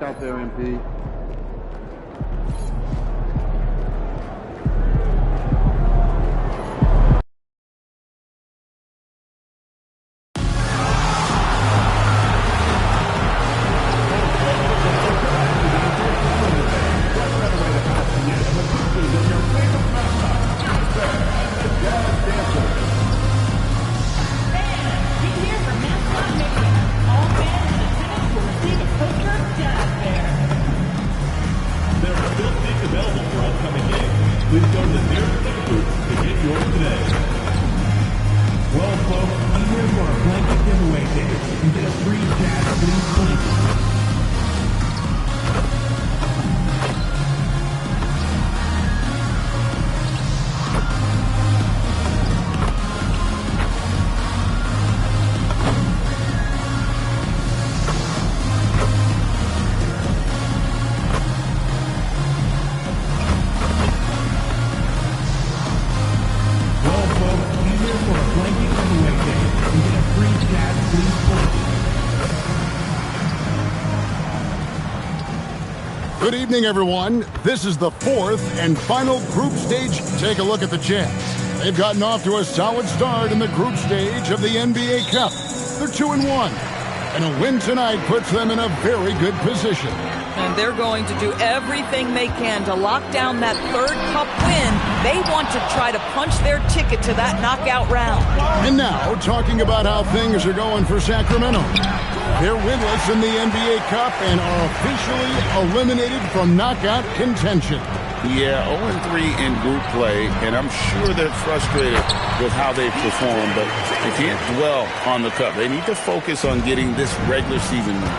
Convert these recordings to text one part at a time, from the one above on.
luck out there, MP. Good evening, everyone. This is the fourth and final group stage. Take a look at the Jazz. They've gotten off to a solid start in the group stage of the NBA Cup. They're 2-1, and a win tonight puts them in a very good position. And they're going to do everything they can to lock down that third cup win. They want to try to punch their ticket to that knockout round. And now, talking about how things are going for Sacramento. They're winless in the NBA Cup and are officially eliminated from knockout contention. Yeah, 0-3 in group play, and I'm sure they're frustrated with how they've performed, but they can't dwell on the cup. They need to focus on getting this regular season win.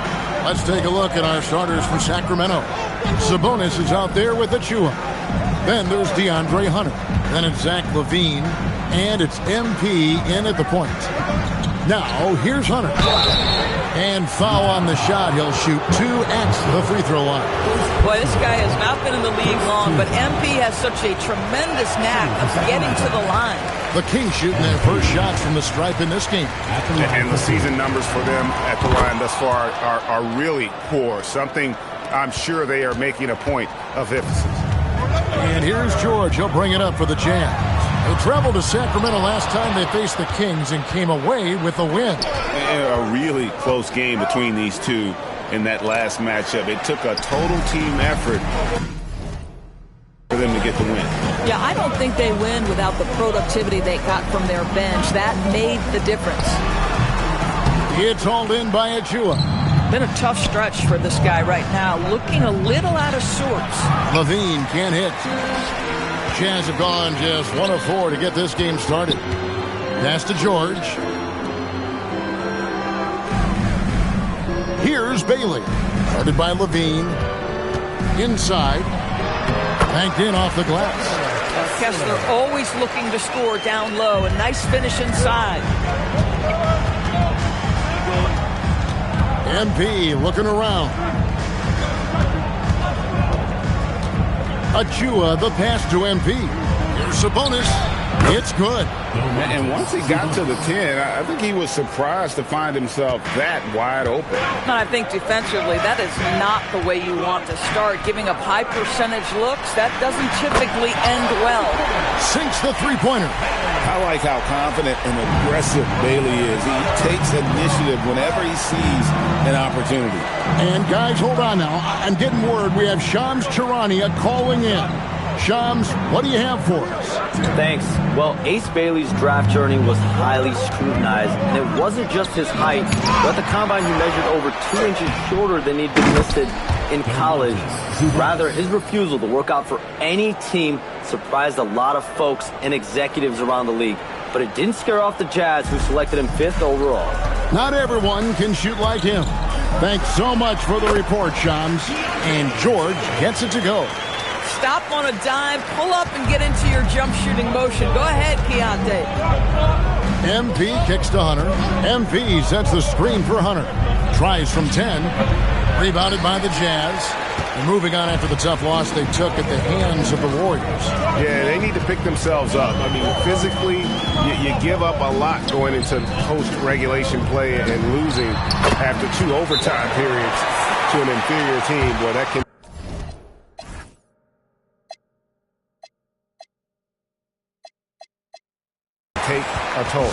Let's take a look at our starters from Sacramento. Sabonis is out there with Achua. Then there's DeAndre Hunter. Then it's Zach LaVine, and it's MP in at the point. Now, here's Hunter. And foul on the shot. He'll shoot 2 at the free throw line. Boy, this guy has not been in the league long, but MP has such a tremendous knack of getting to the line. The Kings shooting their first shots from the stripe in this game. And the season numbers for them at the line thus far are really poor. Something I'm sure they are making a point of emphasis. And here's George. He'll bring it up for the Jazz. They traveled to Sacramento last time they faced the Kings and came away with a win. A really close game between these two in that last matchup. It took a total team effort for them to get the win. Yeah, I don't think they win without the productivity they got from their bench. That made the difference. It's hauled in by Achua. Been a tough stretch for this guy right now, looking a little out of sorts. LaVine can't hit. Jazz have gone just 1 of 4 to get this game started. Pass to George. Here's Bailey. Guarded by LaVine. Inside. Banked in off the glass. Kessler always looking to score down low. A nice finish inside. MP looking around. Achua, the pass to MP. Here's Sabonis. It's good. And once he got to the 10, I think he was surprised to find himself that wide open. I think defensively, that is not the way you want to start. Giving up high percentage looks, that doesn't typically end well. Sinks the three-pointer. I like how confident and aggressive Bailey is. He takes initiative whenever he sees an opportunity. And guys, hold on now. I'm getting word we have Shams Charania calling in. Shams, what do you have for us? Thanks. Well, Ace Bailey's draft journey was highly scrutinized, and it wasn't just his height, but at the combine he measured over 2 inches shorter than he'd been listed in college. Rather, his refusal to work out for any team surprised a lot of folks and executives around the league. But it didn't scare off the Jazz, who selected him 5th overall. Not everyone can shoot like him. Thanks so much for the report, Shams. And George gets it to go. Stop on a dime, pull up and get into your jump shooting motion. Go ahead, Keontae. MP kicks to Hunter. MP sets the screen for Hunter. Tries from 10. Rebounded by the Jazz. And moving on after the tough loss they took at the hands of the Warriors. Yeah, they need to pick themselves up. I mean, physically, you give up a lot going into post-regulation play and losing after 2 overtime periods. to an inferior team, boy, that can take a toll.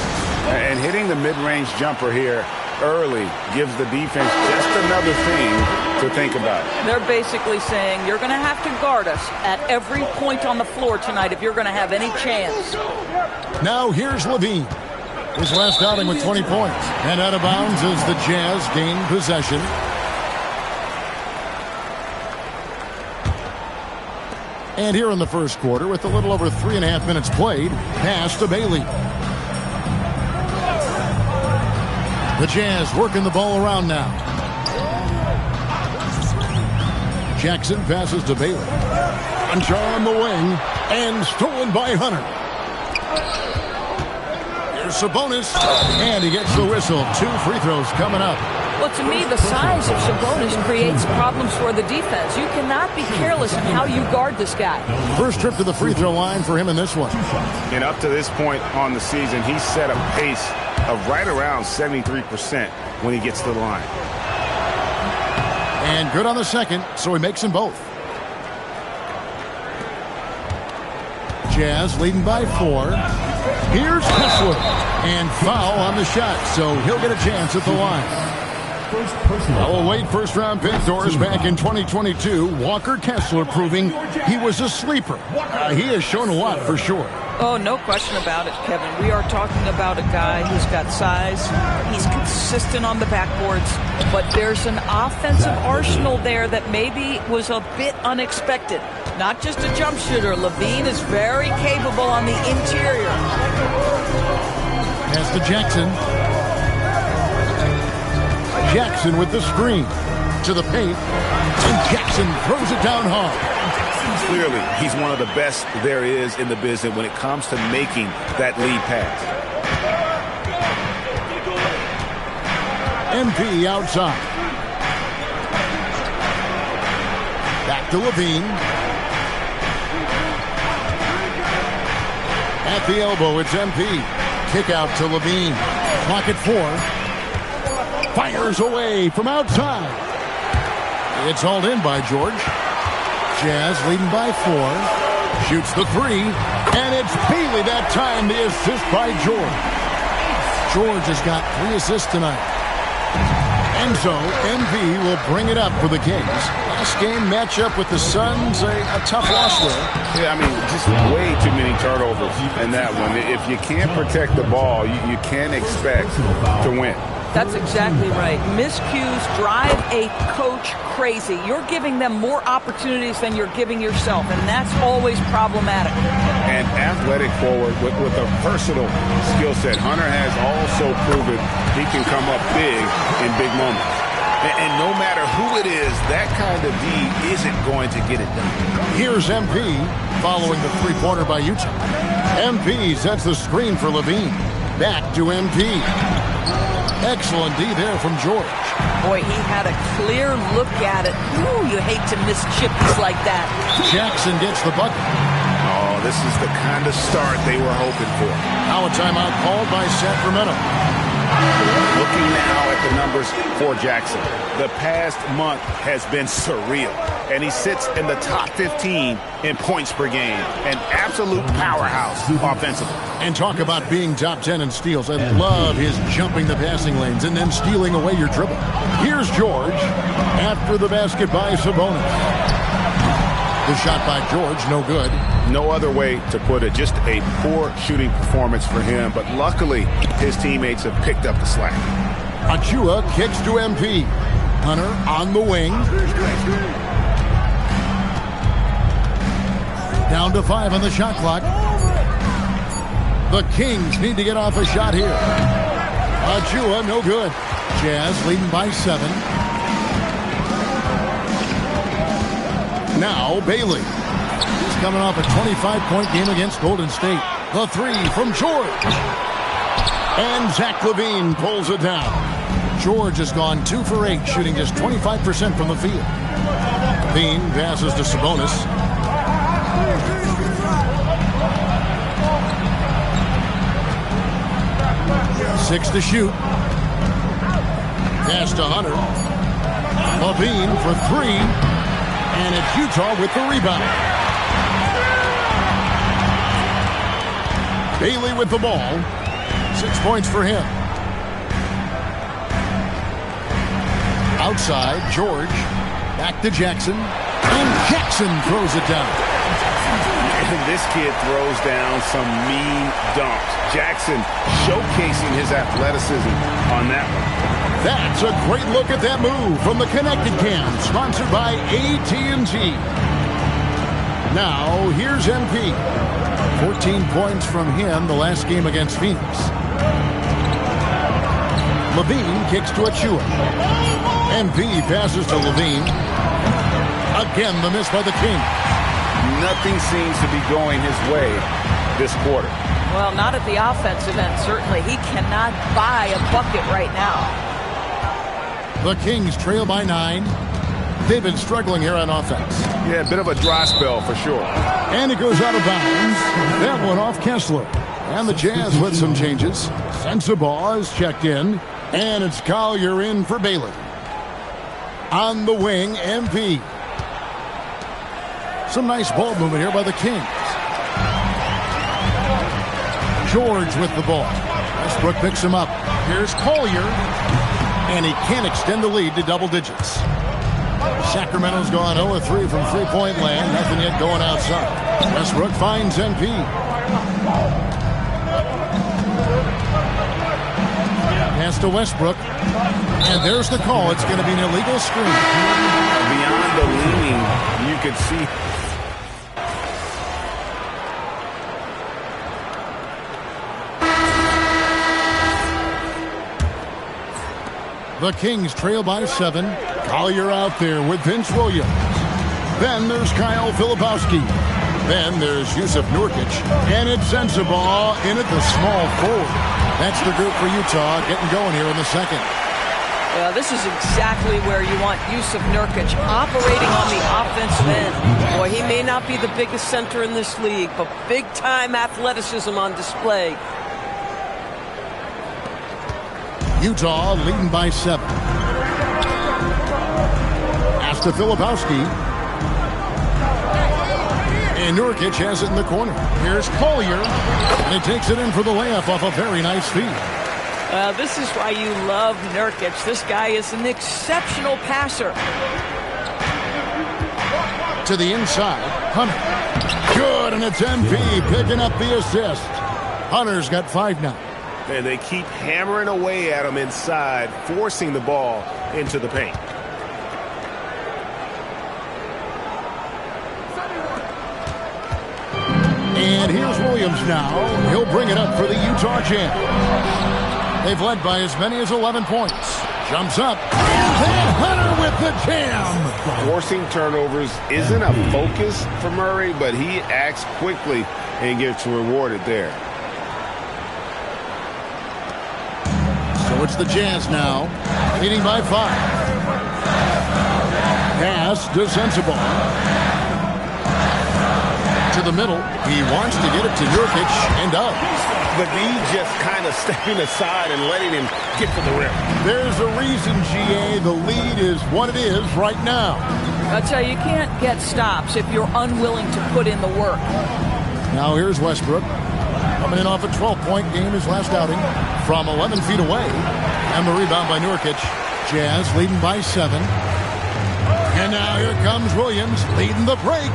And hitting the mid-range jumper here early gives the defense just another thing to think about. They're basically saying you're going to have to guard us at every point on the floor tonight if you're going to have any chance. Now here's Levine. His last outing with 20 points. And out of bounds as the Jazz gain possession. And here in the first quarter, with a little over 3.5 minutes played, pass to Bailey. The Jazz working the ball around now. Jackson passes to Bailey. Punch on the wing, and stolen by Hunter. Here's Sabonis, and he gets the whistle. 2 free throws coming up. Well, to me, the size of Sabonis creates problems for the defense. You cannot be careless in how you guard this guy. First trip to the free throw line for him in this one. And up to this point on the season, he's set a pace of right around 73% when he gets to the line. And good on the second, so he makes them both. Jazz leading by 4. Here's Kessler. And foul on the shot, so he'll get a chance at the line. Oh, wait, first-round pick doors back in 2022. Walker Kessler proving he was a sleeper. He has shown a lot for sure. Oh, no question about it, Kevin. We are talking about a guy who's got size. He's consistent on the backboards. But there's an offensive arsenal there that maybe was a bit unexpected. Not just a jump shooter. Levine is very capable on the interior. Pass to Jackson. Jackson with the screen to the paint, and Jackson throws it down hard. Clearly, he's one of the best there is in the business when it comes to making that lead pass. MP outside. Back to Levine. At the elbow, it's MP. Kick out to Levine. Clock at 4. Fires away from outside. It's hauled in by George. Jazz leading by 4. Shoots the 3. And it's Bailey that time. The assist by George. George has got 3 assists tonight. And so MV will bring it up for the Kings. Last game matchup with the Suns, a tough loss there. Yeah, I mean, just way too many turnovers in that one. If you can't protect the ball, you can't expect to win. That's exactly right. Miscues drive a coach crazy. You're giving them more opportunities than you're giving yourself, and that's always problematic. And athletic forward with a versatile skill set. Hunter has also proven he can come up big in big moments. And no matter who it is, that kind of D isn't going to get it done. Here's MP following the three-pointer by Utah. MP sets the screen for Levine. Back to MP. Excellent D there from George. Boy, he had a clear look at it. Ooh, you hate to miss chippies like that. Jackson gets the bucket. Oh, this is the kind of start they were hoping for. Now a timeout called by Sacramento. Looking now at the numbers for Jackson. The past month has been surreal, and he sits in the top 15 in points per game. An absolute powerhouse offensively. And talk about being top 10 in steals. I love his jumping the passing lanes and then stealing away your dribble. Here's George after the basket by Sabonis. The shot by George, no good. No other way to put it. Just a poor shooting performance for him. But luckily, his teammates have picked up the slack. Achua kicks to MP. Hunter on the wing. Down to 5 on the shot clock. The Kings need to get off a shot here. Achua, no good. Jazz leading by 7. Now Bailey. He's coming off a 25-point game against Golden State. The 3 from George. And Zach LaVine pulls it down. George has gone 2 for 8, shooting just 25% from the field. LaVine passes to Sabonis. Six to shoot. Pass to Hunter. Levine for three. And it's Utah with the rebound. Bailey with the ball. 6 points for him. Outside, George. Back to Jackson. And Jackson throws it down. And this kid throws down some mean dunks. Jackson showcasing his athleticism on that one. That's a great look at that move from the Connected Cam, sponsored by AT&T. Now, here's MP. 14 points from him the last game against Phoenix. Levine kicks to Achua. MP passes to Levine. Again, the miss by the King. Nothing seems to be going his way this quarter. Well, not at the offensive end, certainly. He cannot buy a bucket right now. The Kings trail by 9. They've been struggling here on offense. Yeah, a bit of a dry spell for sure. And it goes out of bounds. That one off Kessler. And the Jazz with some changes. Sensabaugh is checked in. And it's Collier in for Bailey. On the wing, MP. Some nice ball movement here by the Kings. George with the ball. Westbrook picks him up. Here's Collier. And he can't extend the lead to double digits. Sacramento's gone 0-3 from three-point land. Nothing yet going outside. Westbrook finds MP. Pass to Westbrook. And there's the call. It's going to be an illegal screen. Beyond the leaning, you could see. The Kings trail by 7. Collier out there with Vince Williams. Then there's Kyle Filipowski. Then there's Yusuf Nurkic. And it's Sensabaugh in at the small forward. That's the group for Utah getting going here in the second. Well, this is exactly where you want Yusuf Nurkic operating on the offensive end. Boy, he may not be the biggest center in this league, but big-time athleticism on display. Utah leading by 7. Pass to Filipowski. And Nurkic has it in the corner. Here's Collier. And he takes it in for the layup off a very nice feed. This is why you love Nurkic. This guy is an exceptional passer. To the inside. Hunter. Good, and it's MP picking up the assist. Hunter's got 5 now. And they keep hammering away at him inside, forcing the ball into the paint. And here's Williams now. He'll bring it up for the Utah Jazz. They've led by as many as 11 points. Jumps up. And Hunter with the jam. Forcing turnovers isn't a focus for Murray, but he acts quickly and gets rewarded there. So it's the Jazz now, leading by 5. Pass to Sensabaugh. To the middle. He wants to get it to Nurkic and up. But he just kind of stepping aside and letting him get to the rim. There's a reason, GA, the lead is what it is right now. I'll tell you, you can't get stops if you're unwilling to put in the work. Now here's Westbrook. Coming in off a 12-point game his last outing from 11 feet away. And the rebound by Nurkic. Jazz leading by 7. And now here comes Williams leading the break.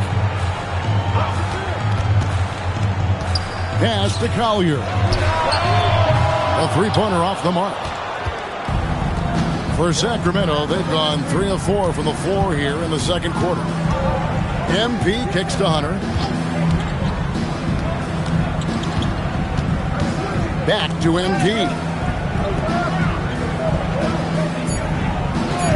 Pass to Collier. A three-pointer off the mark. For Sacramento, they've gone 3 of 4 from the floor here in the second quarter. MP kicks to Hunter. Back to MP.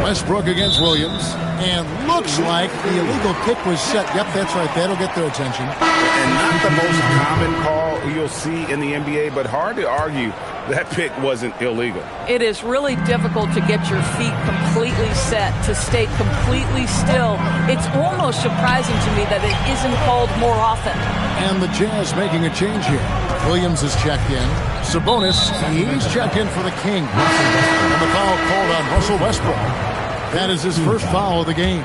Westbrook against Williams. And looks like the illegal kick was set. Yep, that's right. That'll get their attention. And not the most common call you'll see in the NBA, but hard to argue that pick wasn't illegal. It is really difficult to get your feet completely set, to stay completely still. It's almost surprising to me that it isn't called more often. And the Jazz making a change here. Williams is checked in. Sabonis, he's checked in for the Kings. And the foul called on Russell Westbrook. That is his first foul of the game.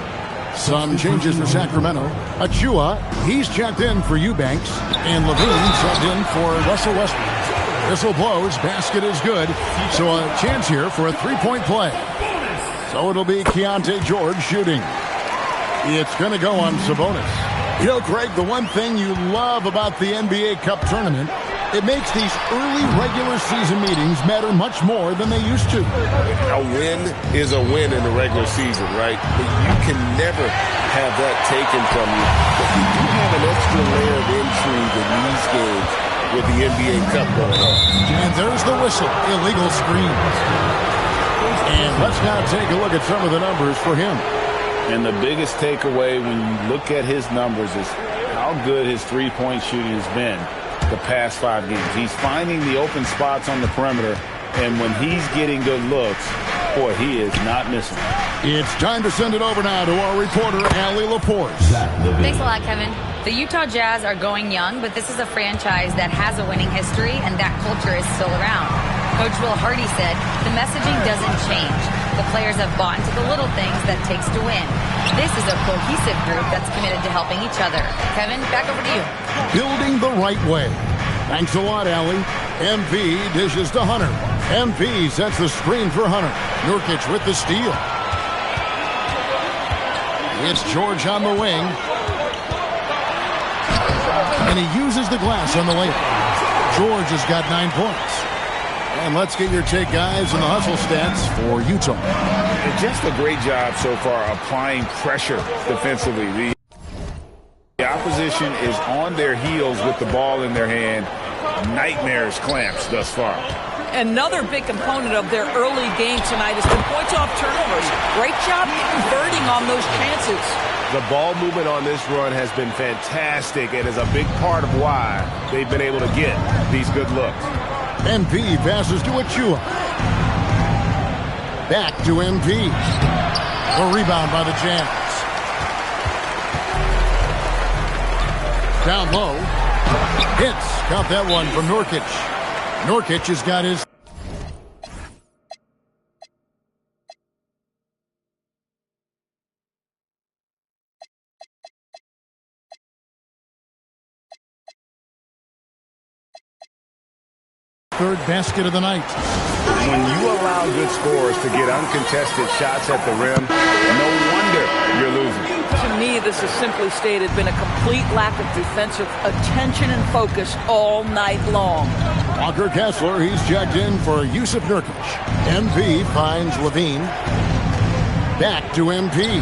Some changes for Sacramento. Achua, he's checked in for Eubanks. And Levine subbed in for Russell Westbrook. Whistle blows. Basket is good. So a chance here for a three-point play. So it'll be Keontae George shooting. It's going to go on Sabonis. You know, Craig, the one thing you love about the NBA Cup tournament, it makes these early regular season meetings matter much more than they used to. A win is a win in the regular season, right? But you can never have that taken from you. But you do have an extra layer of intrigue in these games with the NBA Cup going on. And there's the whistle. Illegal screen. And let's now take a look at some of the numbers for him. And the biggest takeaway when you look at his numbers is how good his three-point shooting has been the past 5 games. He's finding the open spots on the perimeter, and when he's getting good looks, boy, he is not missing. It's time to send it over now to our reporter, Allie Laporte. Thanks a lot, Kevin. The Utah Jazz are going young, but this is a franchise that has a winning history, and that culture is still around. Coach Will Hardy said, the messaging doesn't change. The players have bought into the little things that it takes to win. This is a cohesive group that's committed to helping each other. Kevin, back over to you. Building the right way. Thanks a lot, Allie. MP dishes to Hunter. MP sets the screen for Hunter. Nurkic with the steal. It's George on the wing. And he uses the glass on the layup. George has got 9 points. And let's get your take, guys, on the hustle stats for Utah. Just a great job so far applying pressure defensively. The opposition is on their heels with the ball in their hand. Nightmares clamps thus far. Another big component of their early game tonight has been points off turnovers. Great job converting on those chances. The ball movement on this run has been fantastic and is a big part of why they've been able to get these good looks. MP passes to Achua. Back to MP. The rebound by the Jazz. Down low. Hits. Got that one from Nurkic. Nurkic has got his... third basket of the night. When you allow good scorers to get uncontested shots at the rim, no wonder you're losing. To me, this has simply stated been a complete lack of defensive attention and focus all night long. Walker Kessler, he's checked in for Yusuf Nurkic. MP finds Levine. Back to MP.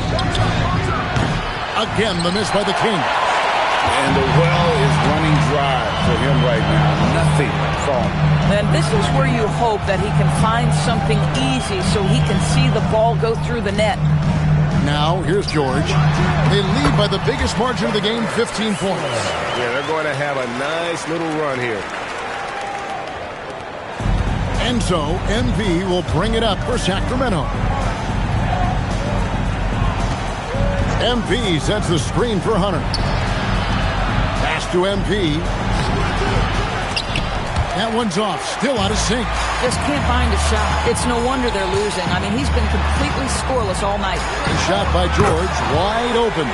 Again, the miss by the King. And the well is running dry for him right now. Nothing falling. And this is where you hope that he can find something easy so he can see the ball go through the net. Now, here's George. They lead by the biggest margin of the game, 15 points. Yeah, they're going to have a nice little run here. And so, MP will bring it up for Sacramento. MP sets the screen for Hunter. Pass to MP. That one's off. Still out of sync. Just can't find a shot. It's no wonder they're losing. I mean, he's been completely scoreless all night. The shot by George, wide open.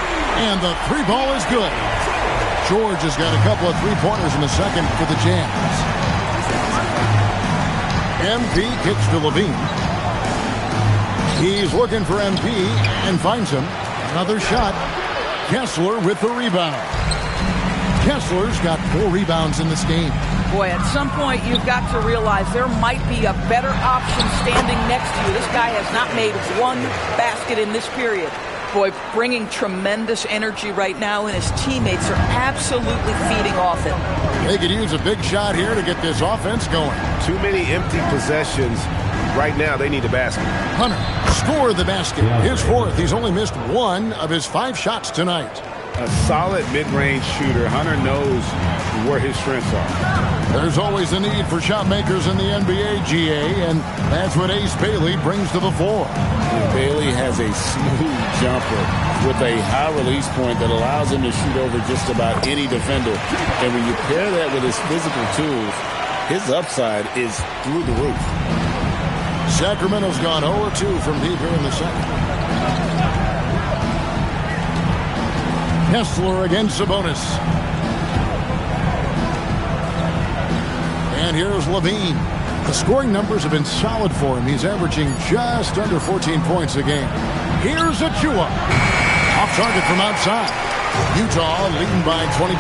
And the three ball is good. George has got a couple of three-pointers in the second for the Jazz. MP kicks to Levine. He's looking for MP and finds him. Another shot. Kessler with the rebound. Kessler's got 4 rebounds in this game. Boy, at some point, you've got to realize there might be a better option standing next to you. This guy has not made one basket in this period. Boy, bringing tremendous energy right now, and his teammates are absolutely feeding off him. They could use a big shot here to get this offense going. Too many empty possessions. Right now, they need a basket. Hunter scored the basket. His 4th. He's only missed 1 of his 5 shots tonight. A solid mid-range shooter. Hunter knows where his strengths are. There's always a need for shot makers in the NBA, GA, and that's what Ace Bailey brings to the fore. Bailey has a smooth jumper with a high release point that allows him to shoot over just about any defender. And when you pair that with his physical tools, his upside is through the roof. Sacramento's gone 0-2 from deep here in the second. Kessler against Sabonis. And here's Levine. The scoring numbers have been solid for him. He's averaging just under 14 points a game. Here's Achua. Off target from outside. Utah leading by 22.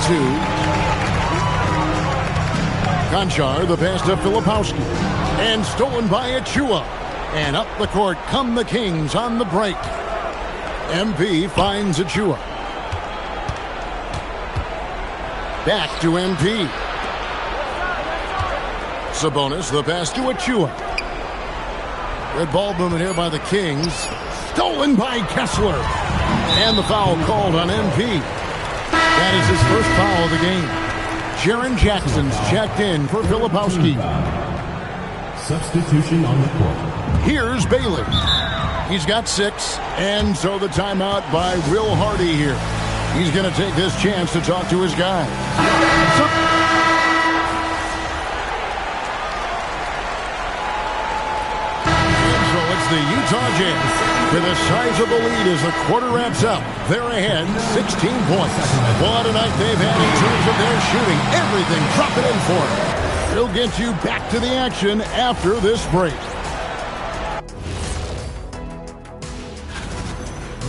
Konchar, the pass to Filipowski. And stolen by Achua. And up the court come the Kings on the break. MP finds Achua. Back to MP. Sabonis, the pass to Achua. Good ball movement here by the Kings. Stolen by Kessler. And the foul called on MP. That is his first foul of the game. Jaren Jackson's checked in for Filipowski. Substitution on the court. Here's Bailey. He's got 6. And so the timeout by Will Hardy here. He's going to take this chance to talk to his guys. The Utah Jazz with a sizable lead as the quarter wraps up. They're ahead 16 points. What a night they've had in terms of their shooting. Everything dropping in for them. We'll get you back to the action after this break.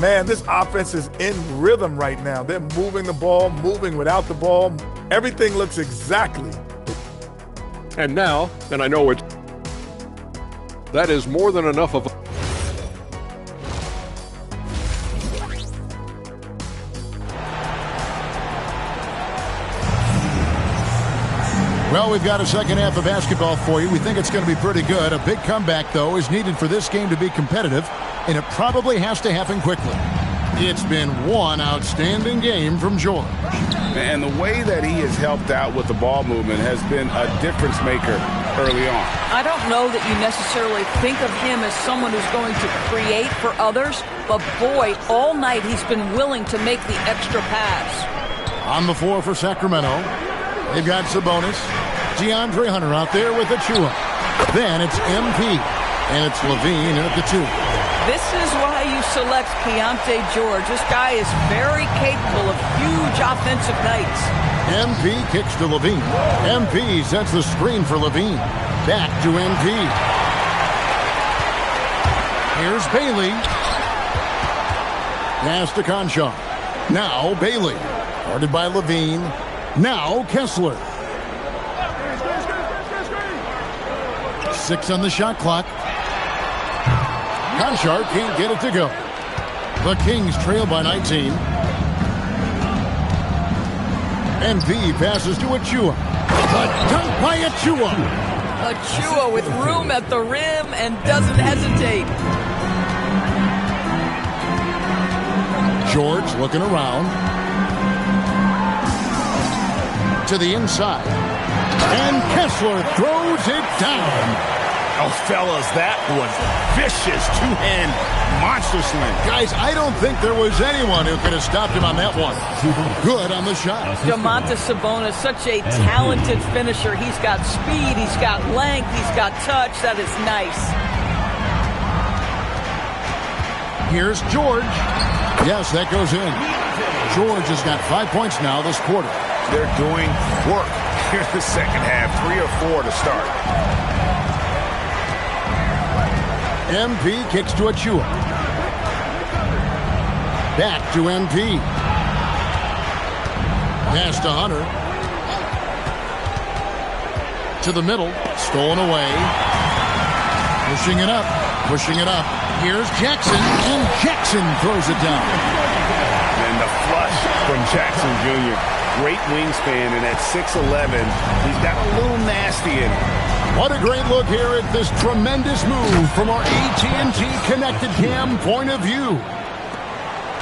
Man, this offense is in rhythm right now. They're moving the ball, moving without the ball. Everything looks exactly. And now, and I know that is more than enough of. Well, we've got a second half of basketball for you. We think it's going to be pretty good. A big comeback, though, is needed for this game to be competitive, and it probably has to happen quickly. It's been one outstanding game from George. And the way that he has helped out with the ball movement has been a difference maker early on. I don't know that you necessarily think of him as someone who's going to create for others, but boy, all night he's been willing to make the extra pass. On the floor for Sacramento, they've got Sabonis, DeAndre Hunter out there with Achua. Then it's MP, and it's Levine at the 2. This is why you select Keontae George. This guy is very capable of huge offensive nights. MP kicks to Levine. MP sets the screen for Levine. Back to MP. Here's Bailey. Pass to Konchar. Now Bailey. Guarded by Levine. Now Kessler. 6 on the shot clock. Konchar can't get it to go. The Kings trail by 19. MP passes to Achua. The dunk by Achua. Achua with room at the rim and doesn't hesitate. George looking around. To the inside. And Kessler throws it down. Oh, fellas, that was vicious two-hand monster slam. Guys, I don't think there was anyone who could have stopped him on that one. Good on the shot. Domantas Sabonis, such a talented finisher. He's got speed, he's got length, he's got touch. That is nice. Here's George. Yes, that goes in. George has got 5 points now this quarter. They're doing work here in the second half. 3 or 4 to start. MP kicks to Achua. Back to MP. Pass to Hunter. To the middle. Stolen away. Pushing it up. Pushing it up. Here's Jackson. And Jackson throws it down. And the flush from Jackson Jr. Great wingspan, and at 6'11", he's got a little nasty in him. What a great look here at this tremendous move from our AT&T Connected Cam point of view.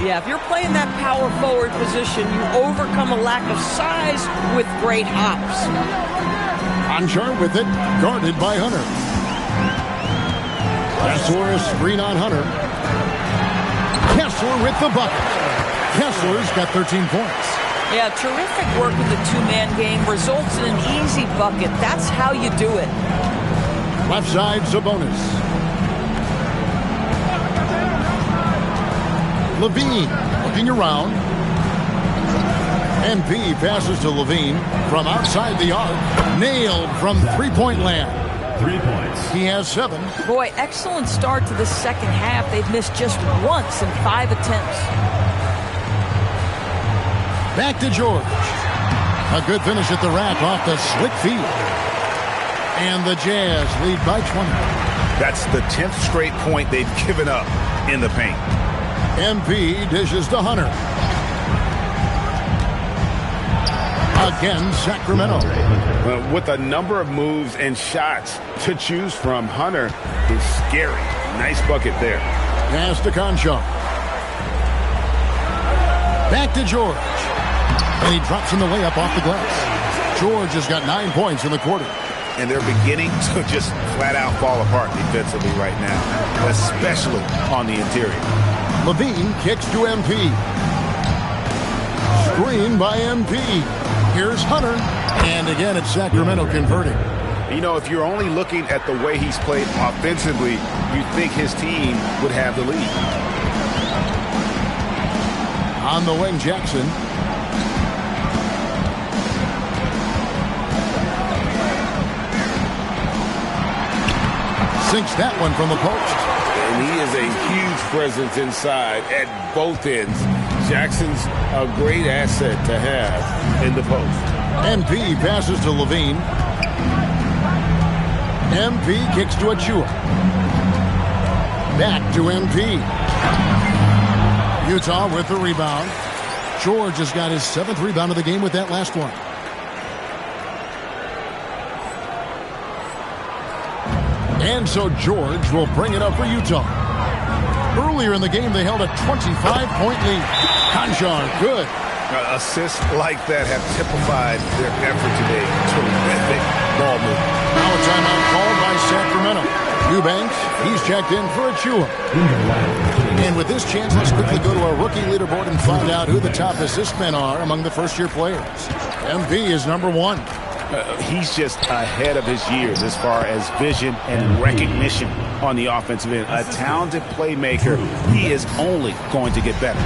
Yeah, if you're playing that power forward position, you overcome a lack of size with great hops. Konchar with it, guarded by Hunter. Kessler a screen on Hunter. Kessler with the bucket. Kessler's got 13 points. Yeah, terrific work with the two-man game. Results in an easy bucket. That's how you do it. Left side, Sabonis. Levine looking around. MP passes to Levine from outside the arc. Nailed from three-point land. 3 points. He has 7. Boy, excellent start to the second half. They've missed just once in 5 attempts. Back to George. A good finish at the rack off the slick feed. And the Jazz lead by 20. That's the 10th straight point they've given up in the paint. MP dishes to Hunter. Again, Sacramento. With a number of moves and shots to choose from, Hunter is scary. Nice bucket there. Pass to Conchar. Back to George. And he drops in the layup off the glass. George has got 9 points in the quarter. And they're beginning to just flat out fall apart defensively right now, especially on the interior. Levine kicks to MP. Screen by MP. Here's Hunter. And again, it's Sacramento converting. You know, if you're only looking at the way he's played offensively, you think his team would have the lead. On the wing, Jackson. Sinks that one from the post. And he is a huge presence inside at both ends. Jackson's a great asset to have in the post. MP passes to Levine. MP kicks to Achua. Back to MP. Utah with the rebound. George has got his 7th rebound of the game with that last one. And so George will bring it up for Utah. Earlier in the game, they held a 25-point lead. Conchar, good. Assists like that have typified their effort today. Terrific ball movement. Now a timeout called by Sacramento. Eubanks, he's checked in for Achua. And with this chance, let's quickly go to our rookie leaderboard and find out who the top assist men are among the first-year players. MP is number 1. He's just ahead of his years as far as vision and recognition on the offensive end. A talented playmaker. He is only going to get better.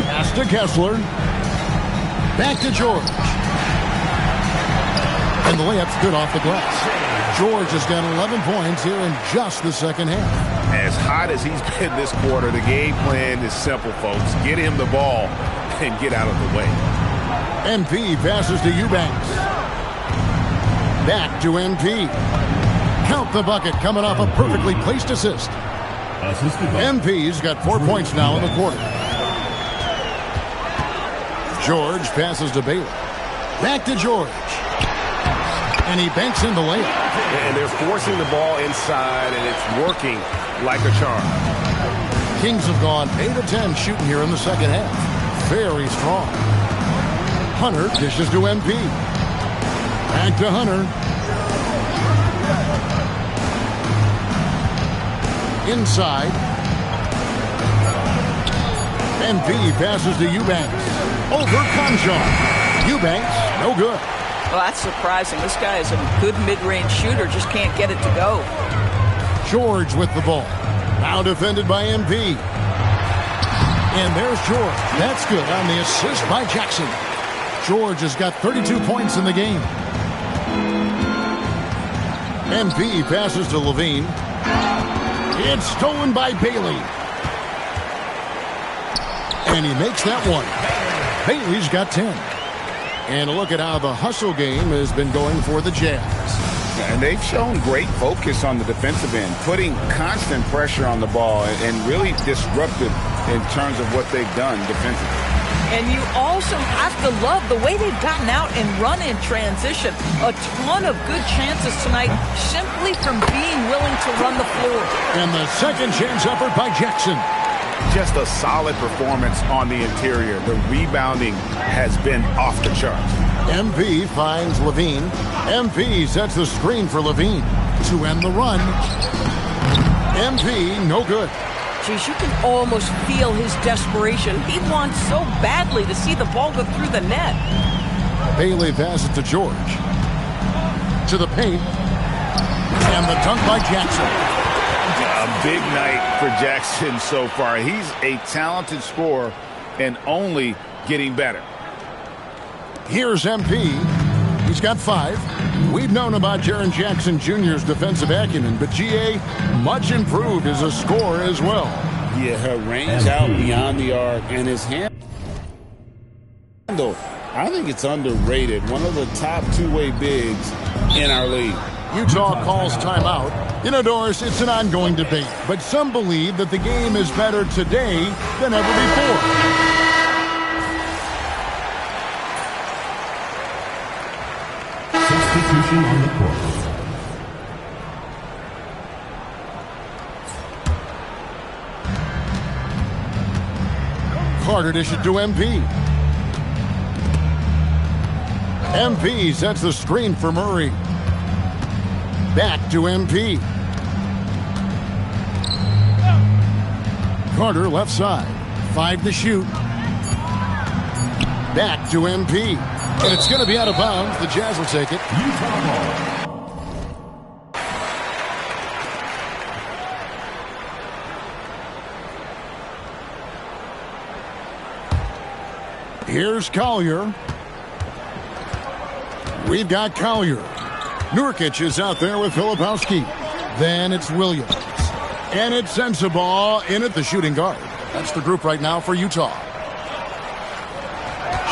Pass to Kessler. Back to George. And the layup's good off the glass. George has got 11 points here in just the second half. As hot as he's been this quarter, the game plan is simple, folks. Get him the ball and get out of the way. MP passes to Eubanks. Back to MP. Count the bucket coming off a perfectly placed assist. MP's got 4 points now in the quarter. George passes to Bailey. Back to George. And he banks in the layup. And they're forcing the ball inside, and it's working like a charm. Kings have gone 8 of 10 shooting here in the second half. Very strong. Hunter dishes to MP. Back to Hunter. Inside. MP passes to Eubanks. Over Conchar. Eubanks, no good. Well, that's surprising. This guy is a good mid-range shooter, just can't get it to go. George with the ball. Now defended by MP. And there's George. That's good on the assist by Jackson. George has got 32 points in the game. MP passes to Levine. It's stolen by Bailey. And he makes that one. Bailey's got 10. And a look at how the hustle game has been going for the Jazz. And they've shown great focus on the defensive end, putting constant pressure on the ball and really disruptive in terms of what they've done defensively. And you also have to love the way they've gotten out and run in transition. A ton of good chances tonight simply from being willing to run the floor. And the second chance effort by Jackson. Just a solid performance on the interior. The rebounding has been off the charts. MP finds Levine. MP sets the screen for Levine to end the run. MP, no good. Geez, you can almost feel his desperation. He wants so badly to see the ball go through the net. Bailey passes to George. To the paint. And the dunk by Jackson. A big night for Jackson so far. He's a talented scorer and only getting better. Here's MP. He's got 5. We've known about Jaren Jackson Jr.'s defensive acumen, but GA much improved as a scorer as well. Yeah, her range out beyond the arc and his handle, I think it's underrated. One of the top two-way bigs in our league. Utah calls timeout. You know, Doris, it's an ongoing debate, but some believe that the game is better today than ever before. Substitution on the court. Carter dishes to MP. MP sets the screen for Murray. Back to MP. Carter left side. 5 to shoot. Back to MP. And it's going to be out of bounds. The Jazz will take it. Here's Collier. We've got Collier. Nurkic is out there with Filipowski. Then it's Williams. And it's Sensabaugh in at the shooting guard. That's the group right now for Utah.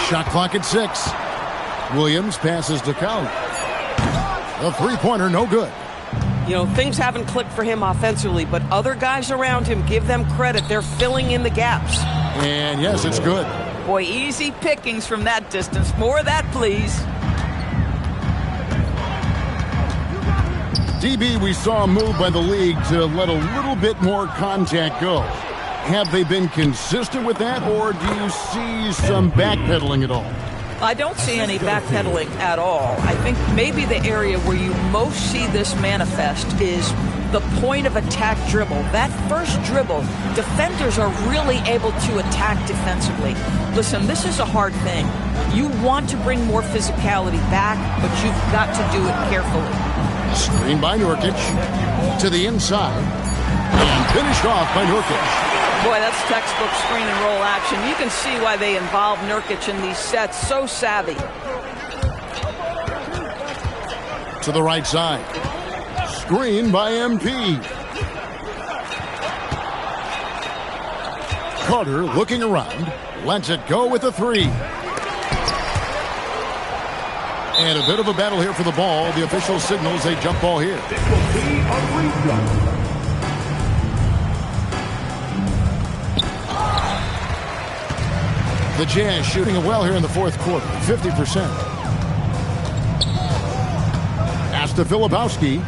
Shot clock at 6. Williams passes to Collier. A three-pointer, no good. You know, things haven't clicked for him offensively, but other guys around him, give them credit. They're filling in the gaps. And yes, it's good. Boy, easy pickings from that distance. More of that, please. DB, we saw a move by the league to let a little bit more contact go. Have they been consistent with that, or do you see some backpedaling at all? I don't see any backpedaling at all. I think maybe the area where you most see this manifest is the point of attack dribble. That first dribble, defenders are really able to attack defensively. Listen, this is a hard thing. You want to bring more physicality back, but you've got to do it carefully. Screen by Nurkic to the inside and finished off by Nurkic. Boy, that's textbook screen and roll action. You can see why they involve Nurkic in these sets. So savvy. To the right side. Screen by MP. Carter looking around. Lets it go with a 3. And a bit of a battle here for the ball. The official signals a jump ball here. It will be a rebound. The Jazz shooting it well here in the fourth quarter, 50%. Pass to Filipowski.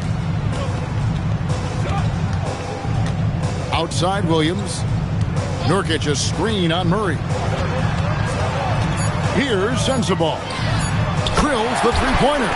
Outside Williams. Nurkic a screen on Murray. Here's Sensabaugh. Drills the three-pointer.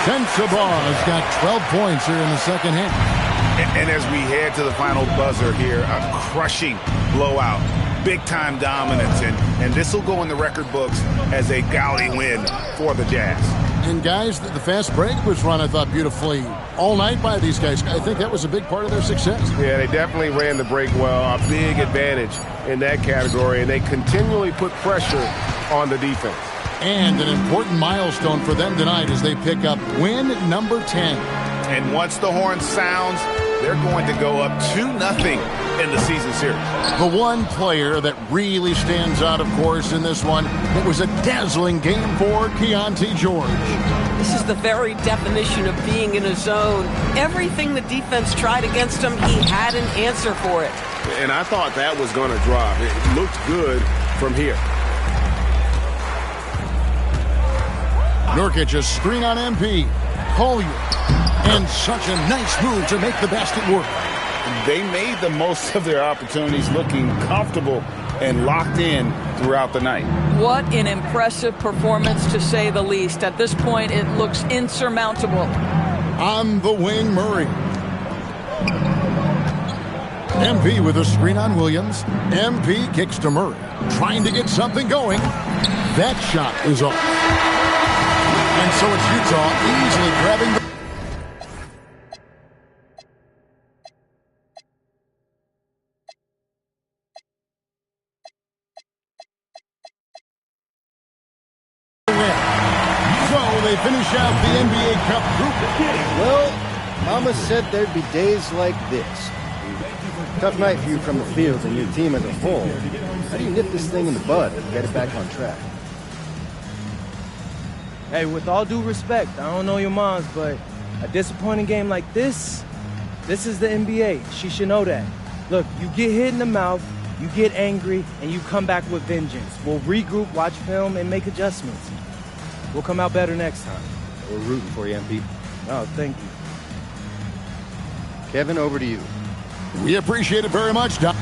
Sensabaugh's got 12 points here in the second half. And as we head to the final buzzer here, a crushing blowout. Big-time dominance, and this will go in the record books as a gaudy win for the Jazz. And guys, the fast break was run, I thought, beautifully all night by these guys. I think that was a big part of their success. Yeah, they definitely ran the break well. A big advantage in that category, and they continually put pressure on the defense. And an important milestone for them tonight as they pick up win number 10. And once the horn sounds, they're going to go up 2-0 in the season series. The one player that really stands out, of course, in this one, it was a dazzling game for Keontae George. This is the very definition of being in a zone. Everything the defense tried against him, he had an answer for it. And I thought that was going to drop. It looked good from here. Nurkic a screen on MP. Collier. And such a nice move to make the basket work. They made the most of their opportunities, looking comfortable and locked in throughout the night. What an impressive performance, to say the least. At this point, it looks insurmountable. On the wing, Murray. MP with a screen on Williams. MP kicks to Murray. Trying to get something going. That shot is off. And so it's Utah easily grabbing the finish out the NBA Cup group. Well, Mama said there'd be days like this. Tough night for you from the field and your team as a whole. How do you nip this thing in the bud and get it back on track? Hey, with all due respect, I don't know your moms, but a disappointing game like this is the NBA. She should know that. Look, you get hit in the mouth, you get angry, and you come back with vengeance. We'll regroup, watch film, and make adjustments. We'll come out better next time. We're rooting for you, MP. Oh, thank you. Kevin, over to you. We appreciate it very much, Doc.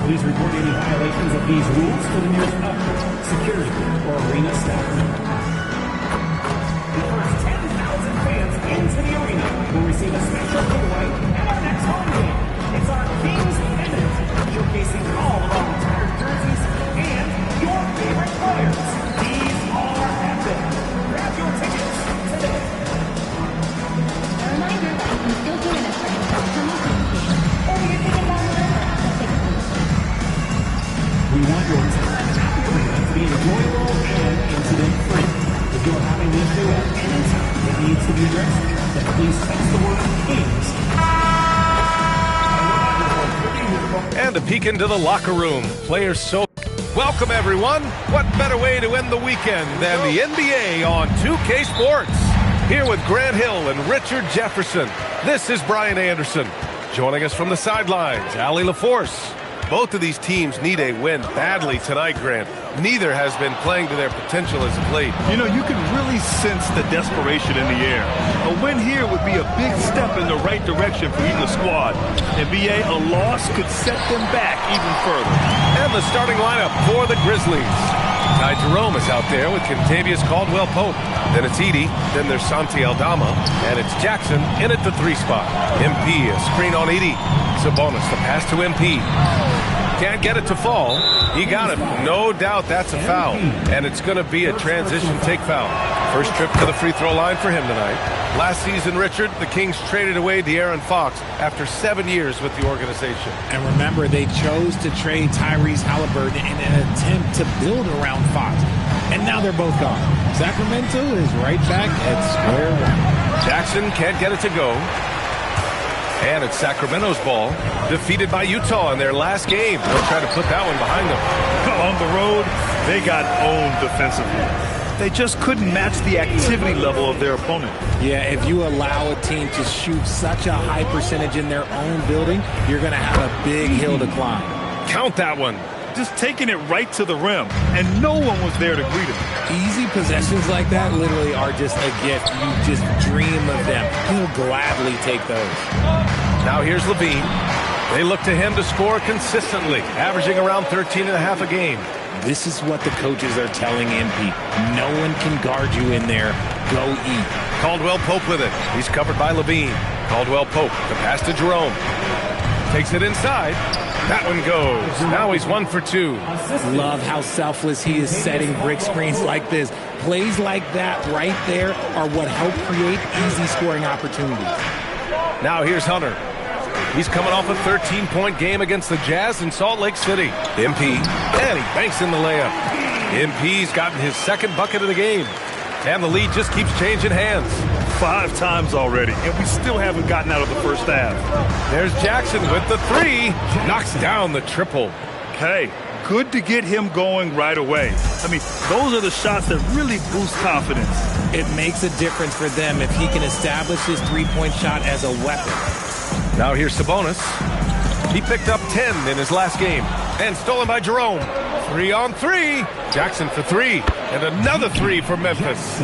Please report any violations of these rules to the nearest usher, security, or arena staff member. The first 10,000 fans into the arena will receive a special giveaway at our next home game. It's our Kings Pennant, showcasing all of our retired jerseys and your favorite players. These are epic. Grab your tickets today. A reminder that you can still join us for any upcoming game, or your tickets online at the ticket booth. We want your time at the arena to be enjoyable and incident-free. If you're having an issue at any time that needs to be addressed, then please text the word KINGS. And a peek into the locker room. Players so... Welcome, everyone. What better way to end the weekend than the NBA on 2K Sports? Here with Grant Hill and Richard Jefferson. This is Brian Anderson. Joining us from the sidelines, Allie LaForce. Both of these teams need a win badly tonight, Grant. Neither has been playing to their potential as of late. You know, you can really sense the desperation in the air. A win here would be a big step in the right direction for either squad. NBA, a loss could set them back even further. And the starting lineup for the Grizzlies. Ty Jerome is out there with Contavious Caldwell-Pope. Then it's Edey. Then there's Santi Aldama. And it's Jackson in at the 3 spot. MP, a screen on Edey. Sabonis, the pass to MP. Can't get it to fall. He got it. No doubt that's a foul. And it's going to be a transition take foul. First trip to the free throw line for him tonight. Last season, Richard, the Kings traded away De'Aaron Fox after 7 years with the organization. And remember, they chose to trade Tyrese Halliburton in an attempt to build around Fox. And now they're both gone. Sacramento is right back at square one. Jackson can't get it to go. And it's Sacramento's ball, defeated by Utah in their last game. They'll try to put that one behind them. On the road, they got owned defensively. They just couldn't match the activity level of their opponent. Yeah, if you allow a team to shoot such a high percentage in their own building, you're going to have a big hill to climb. Count that one. Just taking it right to the rim, and no one was there to greet him. Easy possessions like that literally are just a gift. You just dream of them. He'll gladly take those. Now here's Levine. They look to him to score consistently, averaging around 13.5 a game. This is what the coaches are telling MP. No one can guard you in there. Go eat. Caldwell-Pope with it. He's covered by Levine. Caldwell-Pope, the pass to Jerome. Takes it inside. That one goes. Now he's 1 for 2. Love how selfless he is setting brick screens like this. Plays like that right there are what help create easy scoring opportunities. Now here's Hunter. He's coming off a 13-point game against the Jazz in Salt Lake City. MP, and he banks in the layup. MP's gotten his second bucket of the game. And the lead just keeps changing hands. 5 times already, and we still haven't gotten out of the first half. There's Jackson with the 3. Knocks down the triple. Hey, good to get him going right away. I mean, those are the shots that really boost confidence. It makes a difference for them if he can establish his three-point shot as a weapon. Now here's Sabonis. He picked up 10 in his last game. And stolen by Jerome. 3 on 3. Jackson for 3. And another 3 for Memphis.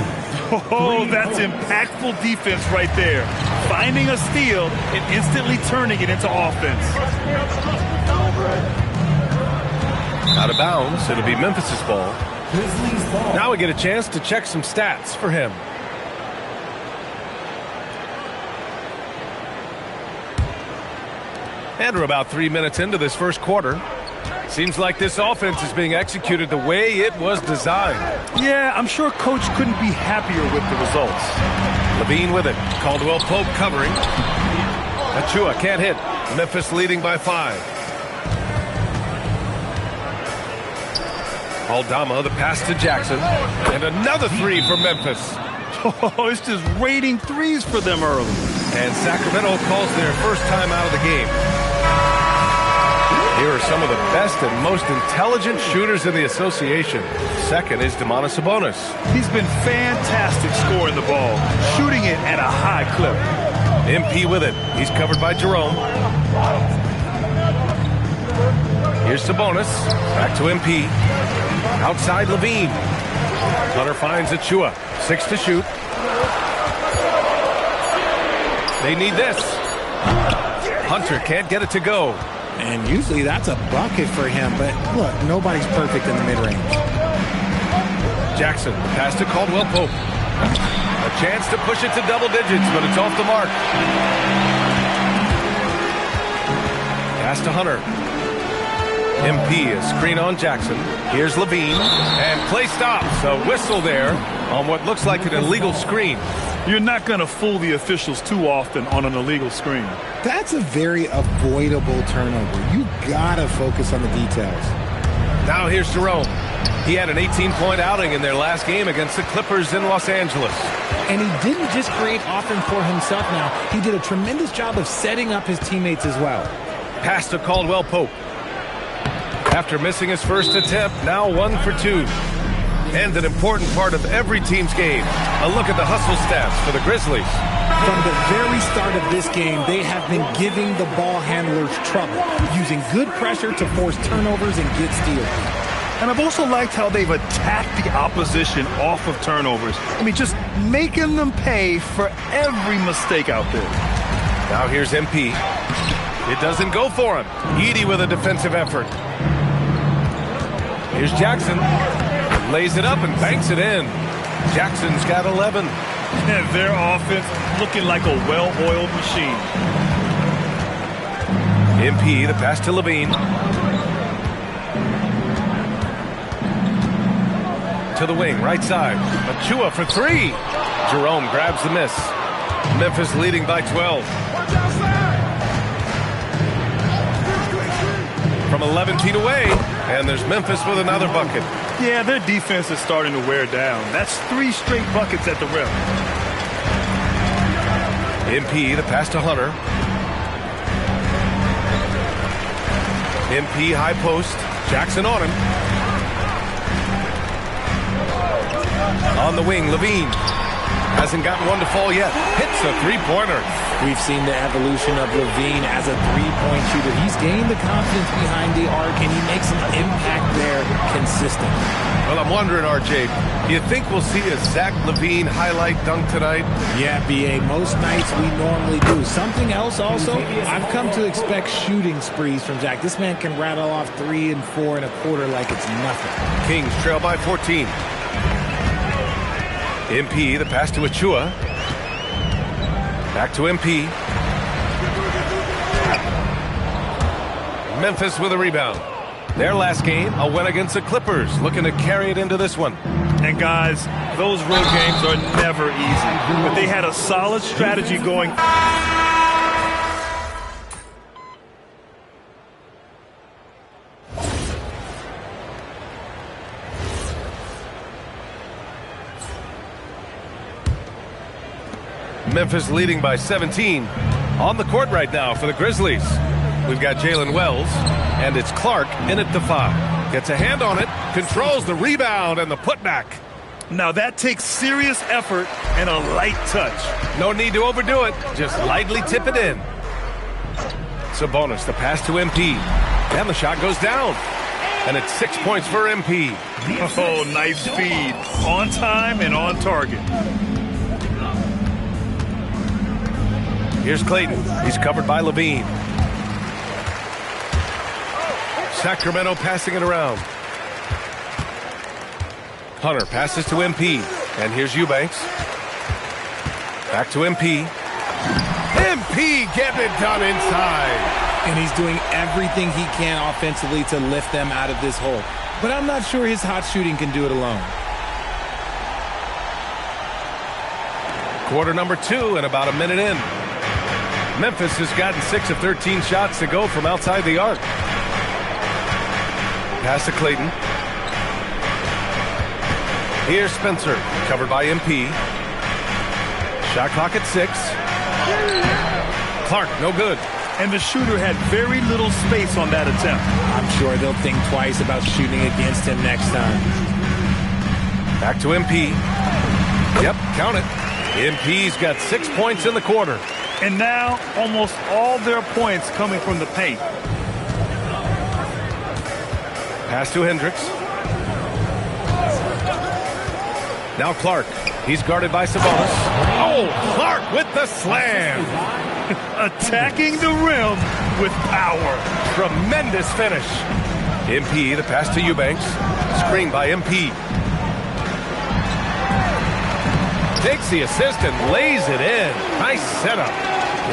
Oh, that's impactful defense right there. Finding a steal and instantly turning it into offense. Out of bounds. It'll be Memphis's ball. Now we get a chance to check some stats for him. And we're about 3 minutes into this first quarter. Seems like this offense is being executed the way it was designed. Yeah, I'm sure Coach couldn't be happier with the results. Levine with it. Caldwell Pope covering. Achua can't hit. Memphis leading by 5. Aldama, the pass to Jackson. And another 3 for Memphis. Oh, it's just raining threes for them early. And Sacramento calls their first time out of the game. Here are some of the best and most intelligent shooters in the association. Second is Domantas Sabonis. He's been fantastic scoring the ball, shooting it at a high clip. MP with it. He's covered by Jerome. Here's Sabonis. Back to MP. Outside Levine. Hunter finds Achua. 6 to shoot. They need this. Hunter can't get it to go. And usually that's a bucket for him, but look, nobody's perfect in the mid-range. Jackson, pass to Caldwell Pope. A chance to push it to double digits, but it's off the mark. Pass to Hunter. MP, a screen on Jackson. Here's Levine, and play stops. A whistle there on what looks like an illegal screen. You're not going to fool the officials too often on an illegal screen. That's a very avoidable turnover. You gotta focus on the details. Now here's Jerome. He had an 18-point outing in their last game against the Clippers in Los Angeles. And he didn't just create offense for himself now. He did a tremendous job of setting up his teammates as well. Pass to Caldwell Pope. After missing his first attempt, now 1 for 2. And an important part of every team's game. A look at the hustle stats for the Grizzlies. From the very start of this game, they have been giving the ball handlers trouble, using good pressure to force turnovers and get steals. And I've also liked how they've attacked the opposition off of turnovers. I mean, just making them pay for every mistake out there. Now here's MP. It doesn't go for him. Edey with a defensive effort. Here's Jackson. Lays it up and banks it in. Jackson's got 11. And their offense looking like a well-oiled machine. MP, the pass to Levine. To the wing, right side. Achua for 3. Jerome grabs the miss. Memphis leading by 12. From 11 feet away, and there's Memphis with another bucket. Yeah, their defense is starting to wear down. That's 3 straight buckets at the rim. MP, the pass to Hunter. MP, high post. Jackson on him. On the wing, Levine. Hasn't gotten one to fall yet. Hits a three-pointer. We've seen the evolution of Levine as a three-point shooter. He's gained the confidence behind the arc, and he makes an impact there consistently. Well, I'm wondering, RJ, do you think we'll see a Zach LaVine highlight dunk tonight? Yeah, B.A., most nights we normally do. Something else also, I've come to expect shooting sprees from Zach. This man can rattle off 3 and 4 and a quarter like it's nothing. Kings trail by 14. MP, the pass to Achua. Back to MP. Memphis with a rebound. Their last game, a win against the Clippers, looking to carry it into this one. And guys, those road games are never easy, but they had a solid strategy going. Memphis leading by 17. On the court right now for the Grizzlies. We've got Jalen Wells, and it's Clark in at the 5. Gets a hand on it, controls the rebound and the putback. Now that takes serious effort and a light touch. No need to overdo it, just lightly tip it in. Sabonis, the pass to MP, and the shot goes down. And it's 6 points for MP. Oh, nice feed. On time and on target. Here's Clayton. He's covered by Levine. Sacramento passing it around. Hunter passes to MP. And here's Eubanks. Back to MP. MP getting it done inside. And he's doing everything he can offensively to lift them out of this hole. But I'm not sure his hot shooting can do it alone. Quarter number 2 and about a minute in. Memphis has gotten 6 of 13 shots to go from outside the arc. Pass to Clayton. Here's Spencer, covered by MP. Shot clock at 6. Clark, no good. And the shooter had very little space on that attempt. I'm sure they'll think twice about shooting against him next time. Back to MP. Yep, count it. MP's got 6 points in the quarter. And now, almost all their points coming from the paint. Pass to Hendricks. Now Clark. He's guarded by Sabonis. Oh, Clark with the slam. Attacking the rim with power. Tremendous finish. MP, the pass to Eubanks. Screen by MP. Takes the assist and lays it in. Nice setup.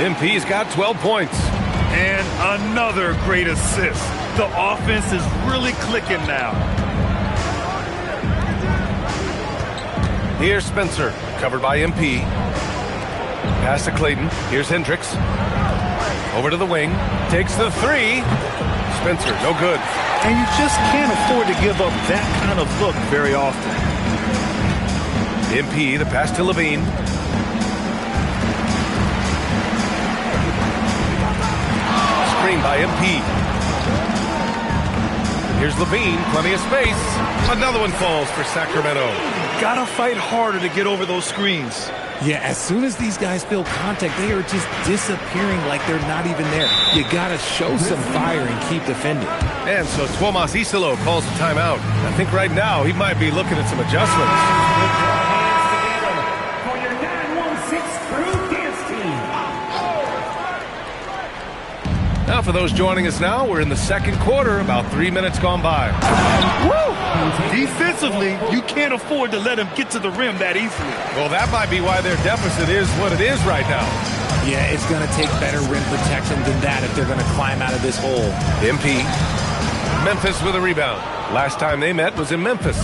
MP's got 12 points. And another great assist. The offense is really clicking now. Here's Spencer, covered by MP. Pass to Clayton. Here's Hendricks. Over to the wing. Takes the 3. Spencer, no good. And you just can't afford to give up that kind of look very often. MP, the pass to Levine. Screen by MP. Here's Levine, plenty of space. Another one falls for Sacramento. Gotta fight harder to get over those screens. Yeah, as soon as these guys feel contact, they are just disappearing like they're not even there. You gotta show some fire and keep defending. And so Tuomas Isalo calls a timeout. I think right now he might be looking at some adjustments. Now, for those joining us now, we're in the second quarter, about 3 minutes gone by. Woo! Defensively, you can't afford to let him get to the rim that easily. Well, that might be why their deficit is what it is right now. Yeah, it's going to take better rim protection than that if they're going to climb out of this hole. MP. Memphis with a rebound. Last time they met was in Memphis.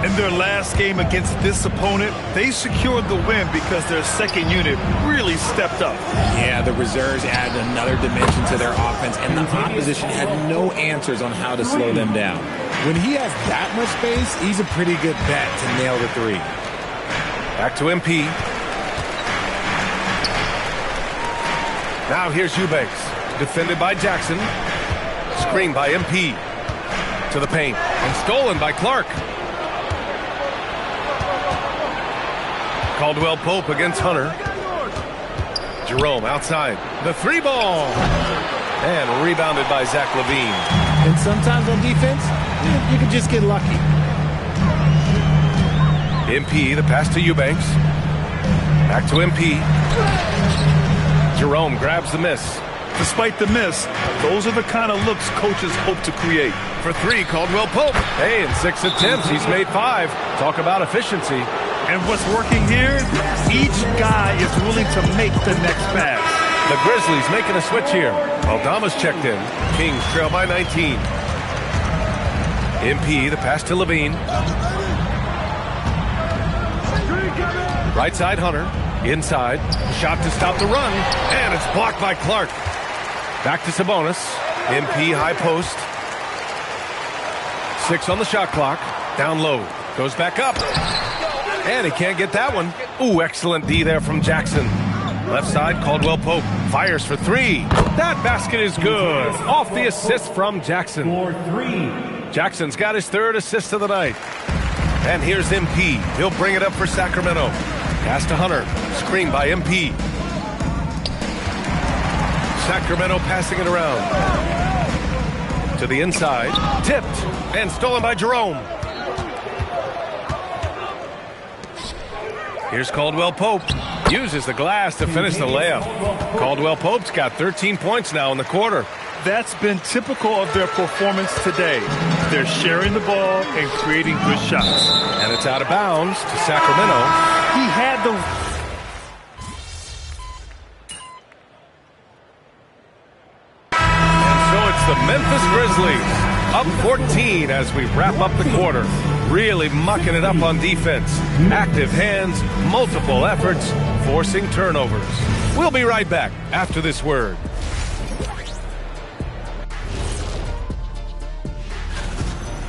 In their last game against this opponent, they secured the win because their second unit really stepped up. Yeah, the reserves added another dimension to their offense, and the opposition had no answers on how to slow them down. When he has that much space, he's a pretty good bet to nail the 3. Back to MP. Now here's Eubanks. Defended by Jackson. Screened by MP. To the paint. And stolen by Clark. Caldwell Pope against Hunter. Jerome outside. The 3 ball. And rebounded by Zach LaVine. And sometimes on defense, you can just get lucky. MP, the pass to Eubanks. Back to MP. Jerome grabs the miss. Despite the miss, those are the kind of looks coaches hope to create. For 3, Caldwell Pope. Hey, in 6 attempts, he's made 5. Talk about efficiency. And what's working here, each guy is willing to make the next pass. The Grizzlies making a switch here. Aldama's checked in. Kings trail by 19. MP, the pass to Levine. Right side, Hunter. Inside. Shot to stop the run. And it's blocked by Clark. Back to Sabonis. MP, high post. 6 on the shot clock. Down low. Goes back up. And he can't get that one. Ooh, excellent D there from Jackson. Left side, Caldwell Pope fires for 3. That basket is good. Off the assist from Jackson. Jackson's got his 3rd assist of the night. And here's MP. He'll bring it up for Sacramento. Pass to Hunter. Screen by MP. Sacramento passing it around. To the inside. Tipped. And stolen by Jerome. Here's Caldwell Pope. Uses the glass to finish the layup. Caldwell Pope's got 13 points now in the quarter. That's been typical of their performance today. They're sharing the ball and creating good shots. And it's out of bounds to Sacramento. He had the... And so it's the Memphis Grizzlies up 14 as we wrap up the quarter. Really mucking it up on defense. Active hands, multiple efforts, forcing turnovers. We'll be right back after this word.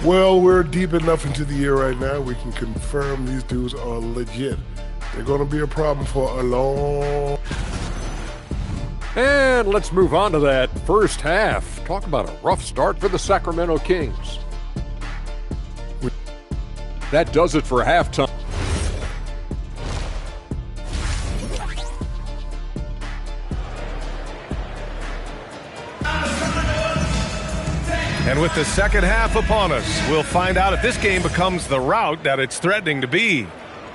Well, we're deep enough into the year right now, we can confirm these dudes are legit. They're going to be a problem for a long... And let's move on to that first half. Talk about a rough start for the Sacramento Kings. That does it for halftime. And with the second half upon us, we'll find out if this game becomes the rout that it's threatening to be.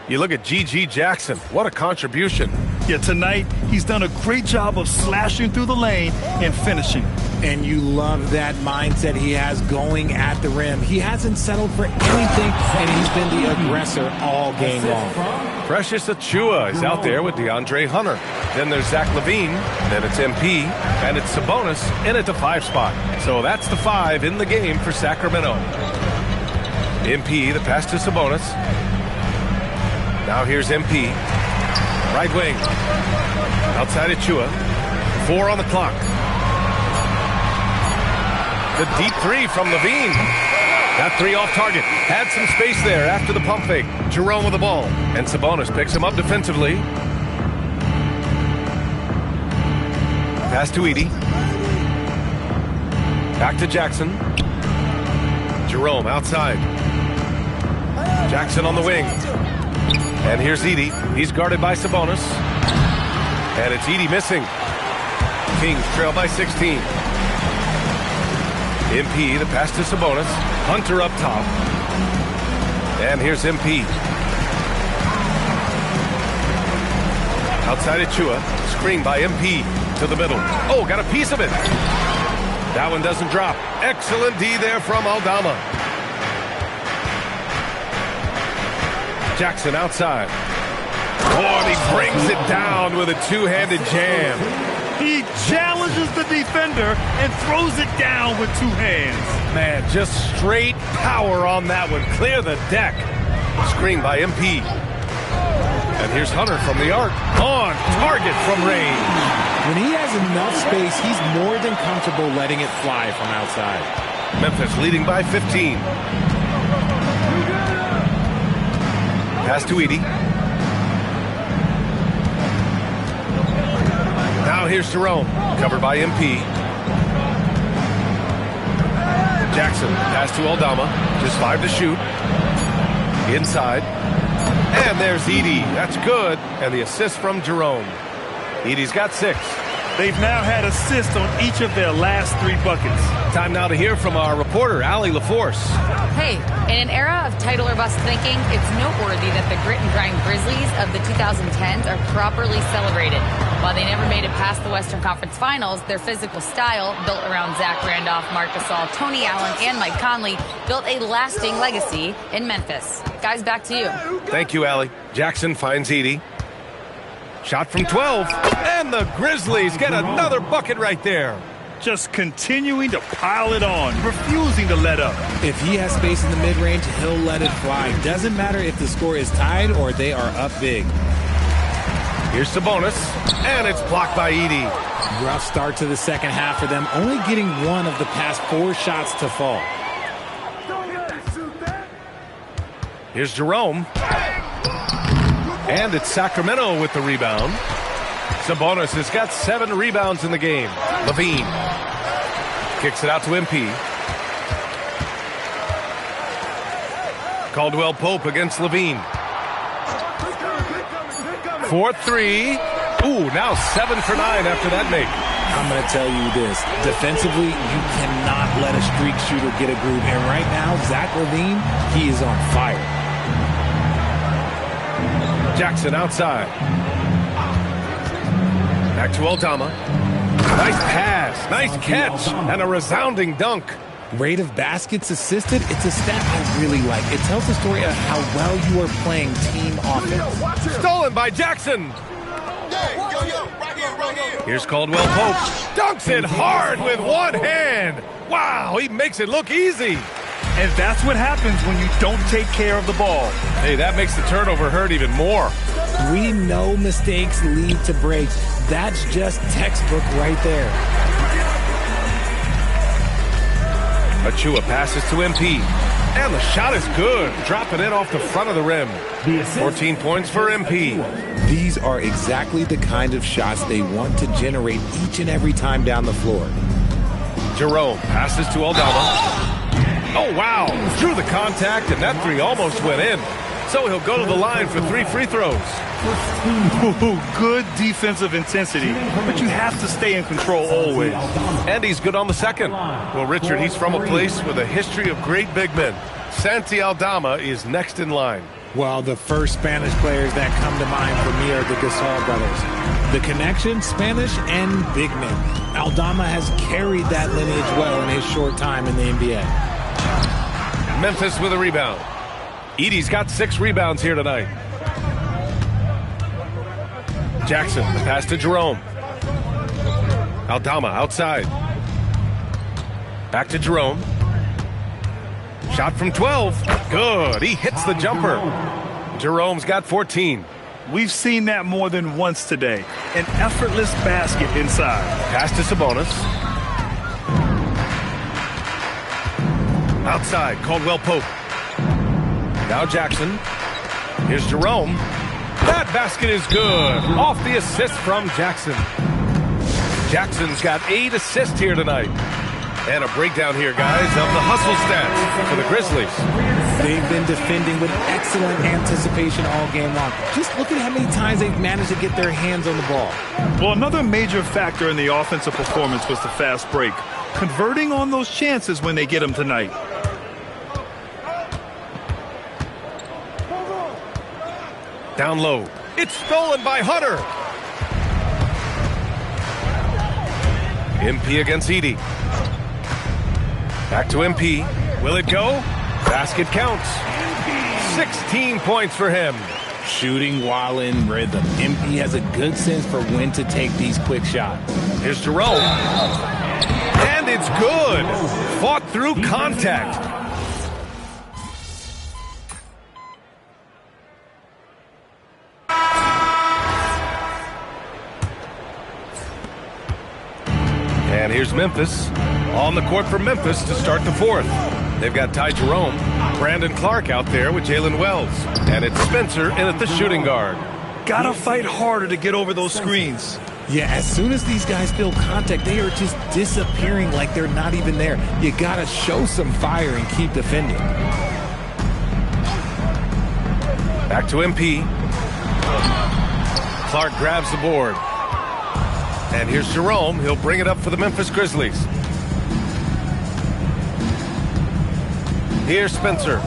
You look at G.G. Jackson. What a contribution. Yeah, tonight he's done a great job of slashing through the lane and finishing. And you love that mindset he has going at the rim. He hasn't settled for anything, and he's been the aggressor all game long. Precious Achiuwa is out there with DeAndre Hunter. Then there's Zach LaVine. Then it's MP. And it's Sabonis in at the 5 spot. So that's the 5 in the game for Sacramento. MP, the pass to Sabonis. Now here's MP. Right wing. Outside Achiuwa. 4 on the clock. The deep 3 from Levine. That 3 off target. Had some space there after the pump fake. Jerome with the ball. And Sabonis picks him up defensively. Pass to Edey. Back to Jackson. Jerome outside. Jackson on the wing. And here's Edey. He's guarded by Sabonis. And it's Edey missing. Kings trail by 16. MP, the pass to Sabonis. Hunter up top. And here's MP. Outside Achiuwa. Screen by MP. To the middle. Oh, got a piece of it. That one doesn't drop. Excellent D there from Aldama. Jackson outside. Oh, and he brings it down with a two-handed jam. He challenges the defender and throws it down with 2 hands. Man, just straight power on that one. Clear the deck. Screen by MP. And here's Hunter from the arc. On target from range. When he has enough space, he's more than comfortable letting it fly from outside. Memphis leading by 15. Pass to Edey. Now here's Jerome, covered by MP. Jackson, pass to Aldama, just 5 to shoot. Inside. And there's Edey, that's good. And the assist from Jerome. Edey's got 6. They've now had assists on each of their last 3 buckets. Time now to hear from our reporter, Allie LaForce. Hey, in an era of title or bust thinking, it's noteworthy that the grit and grind Grizzlies of the 2010s are properly celebrated. While they never made it past the Western Conference Finals, their physical style, built around Zach Randolph, Marc Gasol, Tony Allen, and Mike Conley, built a lasting legacy in Memphis. Guys, back to you. Thank you, Allie. Jackson finds Edey. Shot from 12. And the Grizzlies get another bucket right there. Just continuing to pile it on, refusing to let up. If he has space in the mid-range, he'll let it fly. Doesn't matter if the score is tied or they are up big. Here's Sabonis, and it's blocked by Edey. Rough start to the second half for them, only getting one of the past 4 shots to fall. Here's Jerome. And it's Sacramento with the rebound. Sabonis has got 7 rebounds in the game. Levine kicks it out to MP. Caldwell Pope against Levine. 4-3. Ooh, now 7 for 9 after that make. I'm going to tell you this. Defensively, you cannot let a streak shooter get a groove. And right now, Zach Levine, he is on fire. Jackson outside. Back to Aldama. Nice pass, nice catch, and a resounding dunk. Rate of baskets assisted, it's a stat I really like. It tells the story of how well you are playing team offense. Stolen by Jackson. Here's Caldwell Pope. Dunks it hard with one hand. Wow, he makes it look easy. And that's what happens when you don't take care of the ball. Hey, that makes the turnover hurt even more. We know mistakes lead to breaks. That's just textbook right there. Achua passes to MP. And the shot is good. Dropping it off the front of the rim. 14 points for MP. These are exactly the kind of shots they want to generate each and every time down the floor. Jerome passes to Aldama. Oh, wow. Through the contact, and that 3 almost went in. So he'll go to the line for 3 free throws. Ooh, good defensive intensity, but you have to stay in control always. And he's good on the second. Well, Richard, he's from a place with a history of great big men. Santi Aldama is next in line. Well, the first Spanish players that come to mind for me are the Gasol brothers. The connection, Spanish and big men. Aldama has carried that lineage well in his short time in the NBA. Memphis with a rebound. Edey's got 6 rebounds here tonight. Jackson, the pass to Jerome. Aldama outside. Back to Jerome. Shot from 12. Good. He hits the jumper. Jerome's got 14. We've seen that more than once today. An effortless basket inside. Pass to Sabonis. Outside, Caldwell Pope. Now Jackson. Here's Jerome. That basket is good. Off the assist from Jackson. Jackson's got 8 assists here tonight. And a breakdown here, guys, of the hustle stats for the Grizzlies. They've been defending with excellent anticipation all game long. Just look at how many times they've managed to get their hands on the ball. Well, another major factor in the offensive performance was the fast break. Converting on those chances when they get them tonight. Down low. It's stolen by Hunter. MP against Edey. Back to MP. Will it go? Basket counts. 16 points for him. Shooting while in rhythm. MP has a good sense for when to take these quick shots. Here's Jerome. And it's good. Fought through contact. And here's Memphis. On the court for Memphis to start the 4th. They've got Ty Jerome, Brandon Clark out there with Jalen Wells. And it's Spencer in at the shooting guard. Gotta fight harder to get over those screens. Yeah, as soon as these guys feel contact, they are just disappearing like they're not even there. You gotta show some fire and keep defending. Back to MP. Clark grabs the board. And here's Jerome. He'll bring it up for the Memphis Grizzlies. Here's Spencer.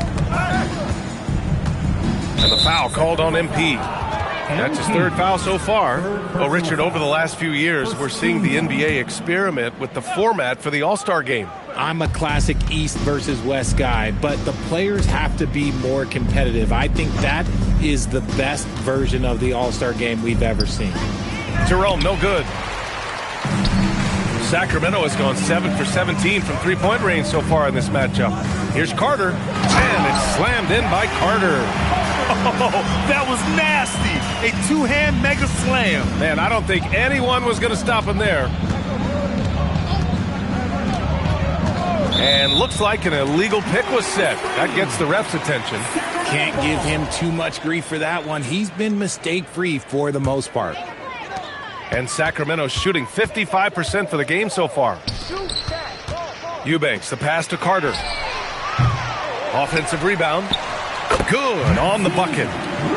And the foul called on MP. That's his 3rd foul so far. Well, Richard, over the last few years, we're seeing the NBA experiment with the format for the All-Star game. I'm a classic East versus West guy, but the players have to be more competitive. I think that is the best version of the All-Star game we've ever seen. Jerome, no good. Sacramento has gone 7 for 17 from three-point range so far in this matchup. Here's Carter, and it's slammed in by Carter. Oh, that was nasty. A two-hand mega slam. Man, I don't think anyone was going to stop him there. And looks like an illegal pick was set. That gets the ref's attention. Can't give him too much grief for that one. He's been mistake-free for the most part. And Sacramento shooting 55% for the game so far. Eubanks, the pass to Carter. Offensive rebound. Good on the bucket.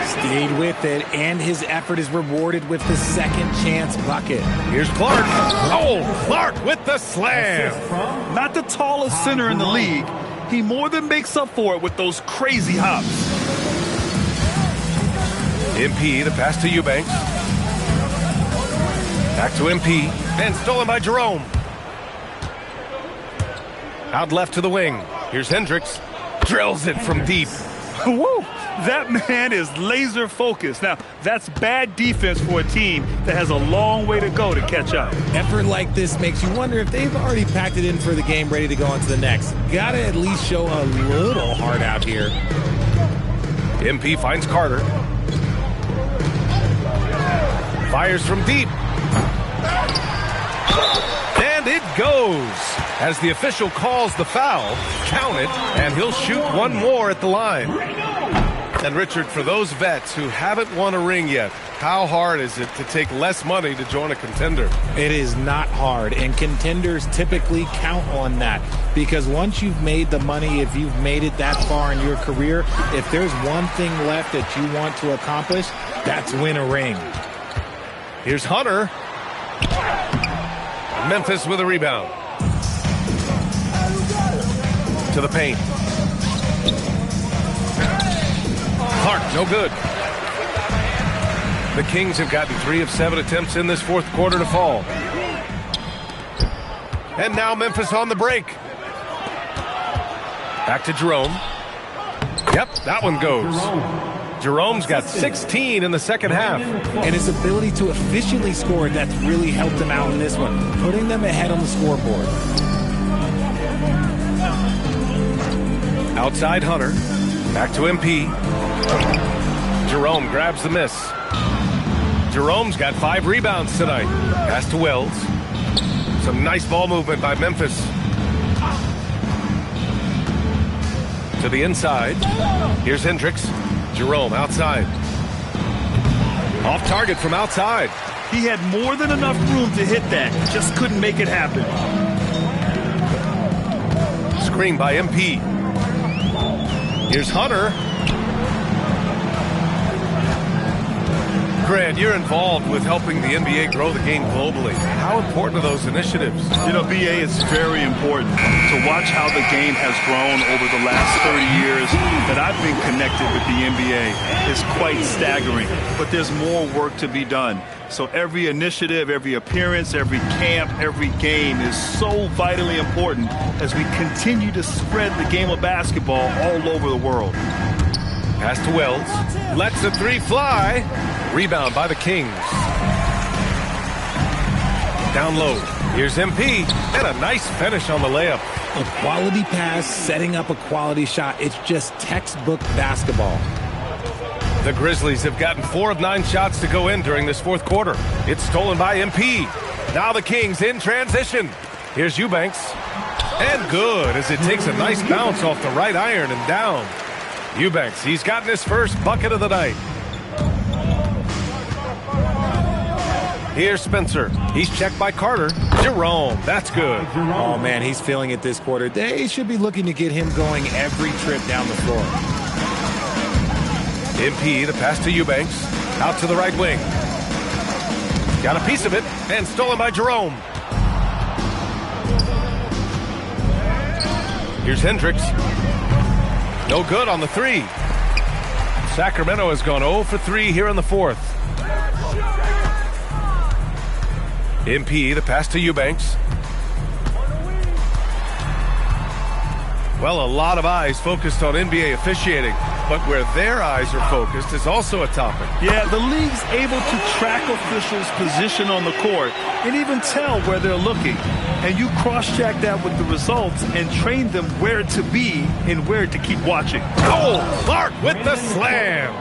Stayed with it, and his effort is rewarded with the second chance bucket. Here's Clark. Oh, Clark with the slam. Not the tallest center in the league. He more than makes up for it with those crazy hops. MP, the pass to Eubanks. Back to MP, and stolen by Jerome. Out left to the wing. Here's Hendricks. Drills it from deep. Woo! That man is laser focused. Now, that's bad defense for a team that has a long way to go to catch up. Effort like this makes you wonder if they've already packed it in for the game, ready to go on to the next. Gotta at least show a little heart out here. MP finds Carter. Fires from deep. And it goes. As the official calls the foul, count it, and he'll shoot one more at the line. And Richard, for those vets who haven't won a ring yet, how hard is it to take less money to join a contender? It is not hard, and contenders typically count on that. Because once you've made the money, if you've made it that far in your career, if there's one thing left that you want to accomplish, that's win a ring. Here's Hunter. Memphis with a rebound. To the paint. Clark, no good. The Kings have gotten 3 of 7 attempts in this fourth quarter to fall. And now Memphis on the break. Back to Jerome. Yep, that one goes. Jerome's got 16 in the second half. And his ability to efficiently score, that's really helped him out in this one, putting them ahead on the scoreboard. Outside Hunter. Back to MP. Jerome grabs the miss. Jerome's got 5 rebounds tonight. Pass to Wells. Some nice ball movement by Memphis. To the inside. Here's Hendricks. Jerome outside. Off target from outside. He had more than enough room to hit that. Just couldn't make it happen. Screen by MP. Here's Hunter. Grant, you're involved with helping the NBA grow the game globally. How important are those initiatives? You know, BA, it's very important to watch how the game has grown over the last 30 years that I've been connected with the NBA. It's quite staggering, but there's more work to be done. So every initiative, every appearance, every camp, every game is so vitally important as we continue to spread the game of basketball all over the world. Pass to Wells. Lets the 3 fly. Rebound by the Kings. Down low. Here's MP. And a nice finish on the layup. A quality pass, setting up a quality shot. It's just textbook basketball. The Grizzlies have gotten 4 of 9 shots to go in during this fourth quarter. It's stolen by MP. Now the Kings in transition. Here's Eubanks. And good as it takes a nice bounce off the right iron and down. Eubanks, he's gotten his first bucket of the night. Here's Spencer. He's checked by Carter. Jerome, that's good. Oh, man, he's feeling it this quarter. They should be looking to get him going every trip down the floor. MP, the pass to Eubanks. Out to the right wing. Got a piece of it, and stolen by Jerome. Here's Hendricks. No good on the 3. Sacramento has gone 0 for 3 here in the fourth. MP, the pass to Eubanks. Well, a lot of eyes focused on NBA officiating, but where their eyes are focused is also a topic. Yeah, the league's able to track officials' position on the court and even tell where they're looking. And you cross-check that with the results and train them where to be and where to keep watching. Oh, Clark with the slam.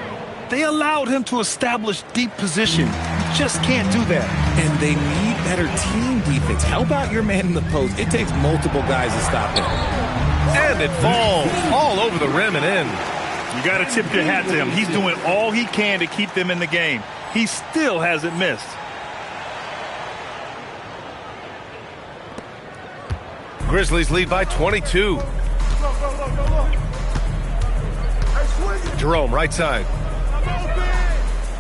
They allowed him to establish deep position. You just can't do that. And they need better team defense. Help out your man in the post. It takes multiple guys to stop him. And it falls all over the rim and in. You got to tip your hat to him. He's doing all he can to keep them in the game. He still hasn't missed. Grizzlies lead by 22. Jerome, right side.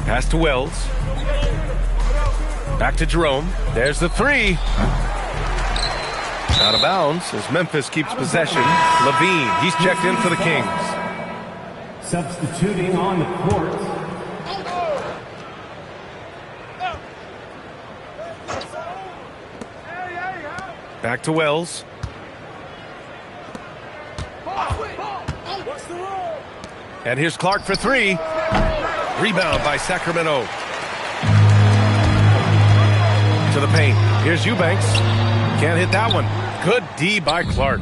Pass to Wells. Back to Jerome. There's the three. Out of bounds as Memphis keeps possession. Levine, he's checked in for the Kings. Substituting on the court. Back to Wells. And here's Clark for three. Rebound by Sacramento. To the paint. Here's Eubanks. Can't hit that one. Good D by Clark.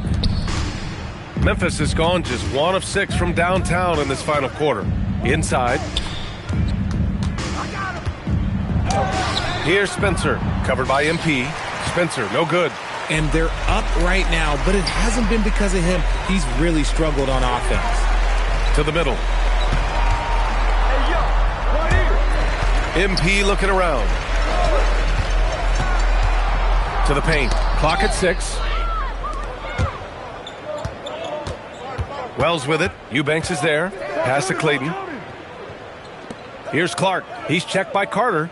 Memphis has gone just 1 of 6 from downtown in this final quarter. Inside. Here's Spencer. Covered by MP. Spencer, no good. And they're up right now, but it hasn't been because of him. He's really struggled on offense. To the middle. MP looking around. To the paint. Clock at 6. Wells with it. Eubanks is there. Pass to Clayton. Here's Clark. He's checked by Carter.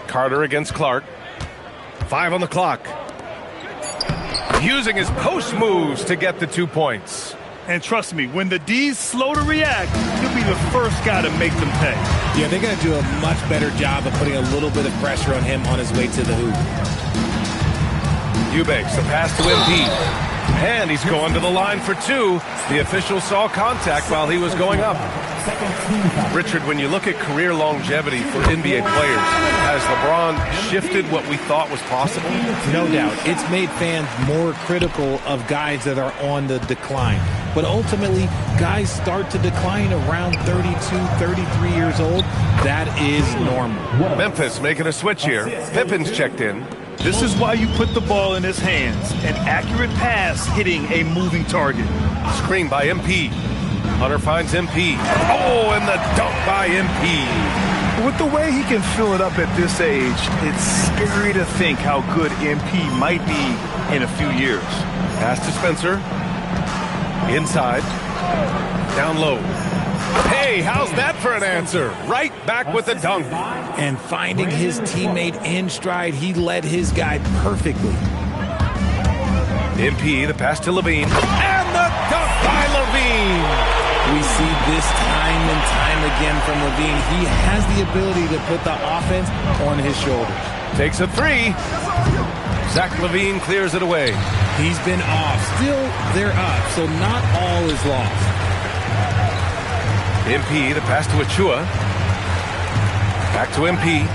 Carter against Clark. 5 on the clock. Using his post moves to get the 2 points. And trust me, when the D's slow to react, he'll be the first guy to make them pay. Yeah, they're going to do a much better job of putting a little bit of pressure on him on his way to the hoop. Eubanks, the pass to MP. And he's going to the line for 2. The official saw contact while he was going up. Richard, when you look at career longevity for NBA players, has LeBron shifted what we thought was possible? No doubt. It's made fans more critical of guys that are on the decline. But ultimately, guys start to decline around 32, 33 years old. That is normal. Memphis making a switch here. Pippen's checked in. This is why you put the ball in his hands. An accurate pass hitting a moving target. Screen by MP. Hunter finds MP. Oh, and the dunk by MP. With the way he can fill it up at this age, it's scary to think how good MP might be in a few years. Pass to Spencer. Inside. Down low. Hey, how's that for an answer? Right back with the dunk. And finding his teammate in stride, he led his guy perfectly. MP, the pass to Levine. And the dunk by Levine. We see this time and time again from Levine. He has the ability to put the offense on his shoulders. Takes a 3. Zach LaVine clears it away. He's been off. Still, they're up, so not all is lost. MP, the pass to Achua. Back to MP.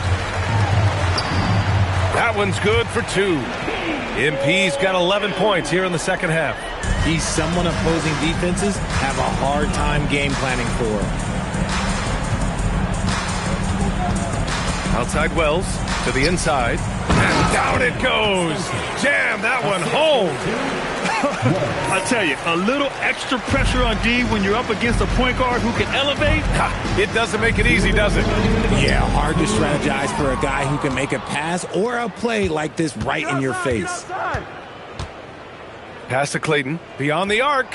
That one's good for 2. MP's got 11 points here in the second half. He's someone opposing defenses have a hard time game planning for. Outside Wells to the inside. And down it goes. Jam that one home. I tell you, a little extra pressure on D when you're up against a point guard who can elevate. It doesn't make it easy, does it? Yeah, hard to strategize for a guy who can make a pass or a play like this right in your face. Pass to Clayton. Beyond the arc.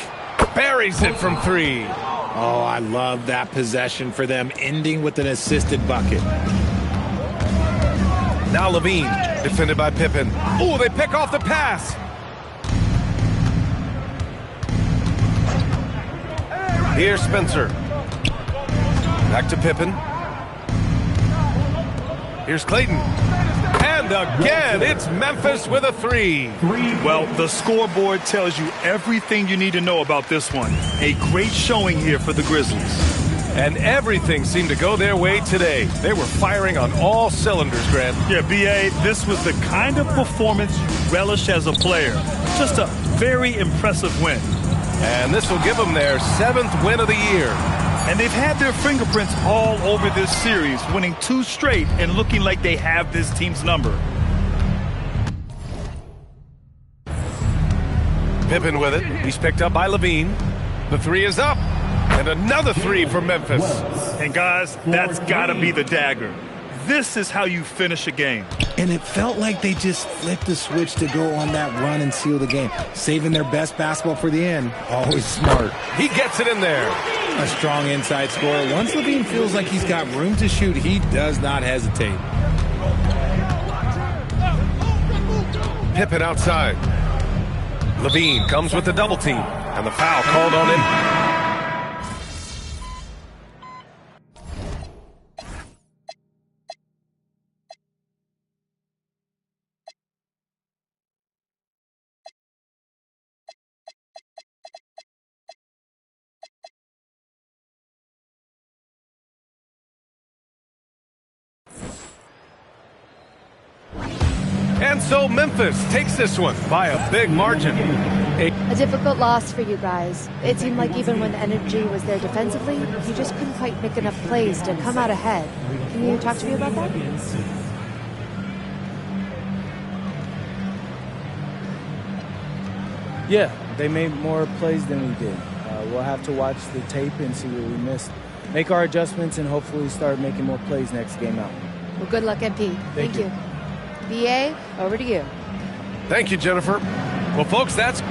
Buries it from 3. Oh, I love that possession for them, ending with an assisted bucket. Now Levine, defended by Pippen. Oh, they pick off the pass. Here's Spencer. Back to Pippen. Here's Clayton. And And again, it's Memphis with a three. Well, the scoreboard tells you everything you need to know about this one. A great showing here for the Grizzlies. And everything seemed to go their way today. They were firing on all cylinders, Grant. Yeah, B.A., this was the kind of performance you relish as a player. Just a very impressive win. And this will give them their 7th win of the year. And they've had their fingerprints all over this series, winning 2 straight and looking like they have this team's number. Pippen with it. He's picked up by Levine. The three is up. And another three for Memphis. And guys, that's got to be the dagger. This is how you finish a game. And it felt like they just flipped the switch to go on that run and seal the game. Saving their best basketball for the end. Always smart. He gets it in there. A strong inside scorer. Once Levine feels like he's got room to shoot, he does not hesitate. Pippen outside. Levine comes with the double team. And the foul called on him. And so Memphis takes this one by a big margin. A difficult loss for you guys. It seemed like even when the energy was there defensively, you just couldn't quite make enough plays to come out ahead. Can you talk to me about that? Yeah, they made more plays than we did. We'll have to watch the tape and see what we missed. Make our adjustments and hopefully start making more plays next game out. Well, good luck, MP. Thank you. BA, over to you. Thank you, Jennifer. Well, folks, that's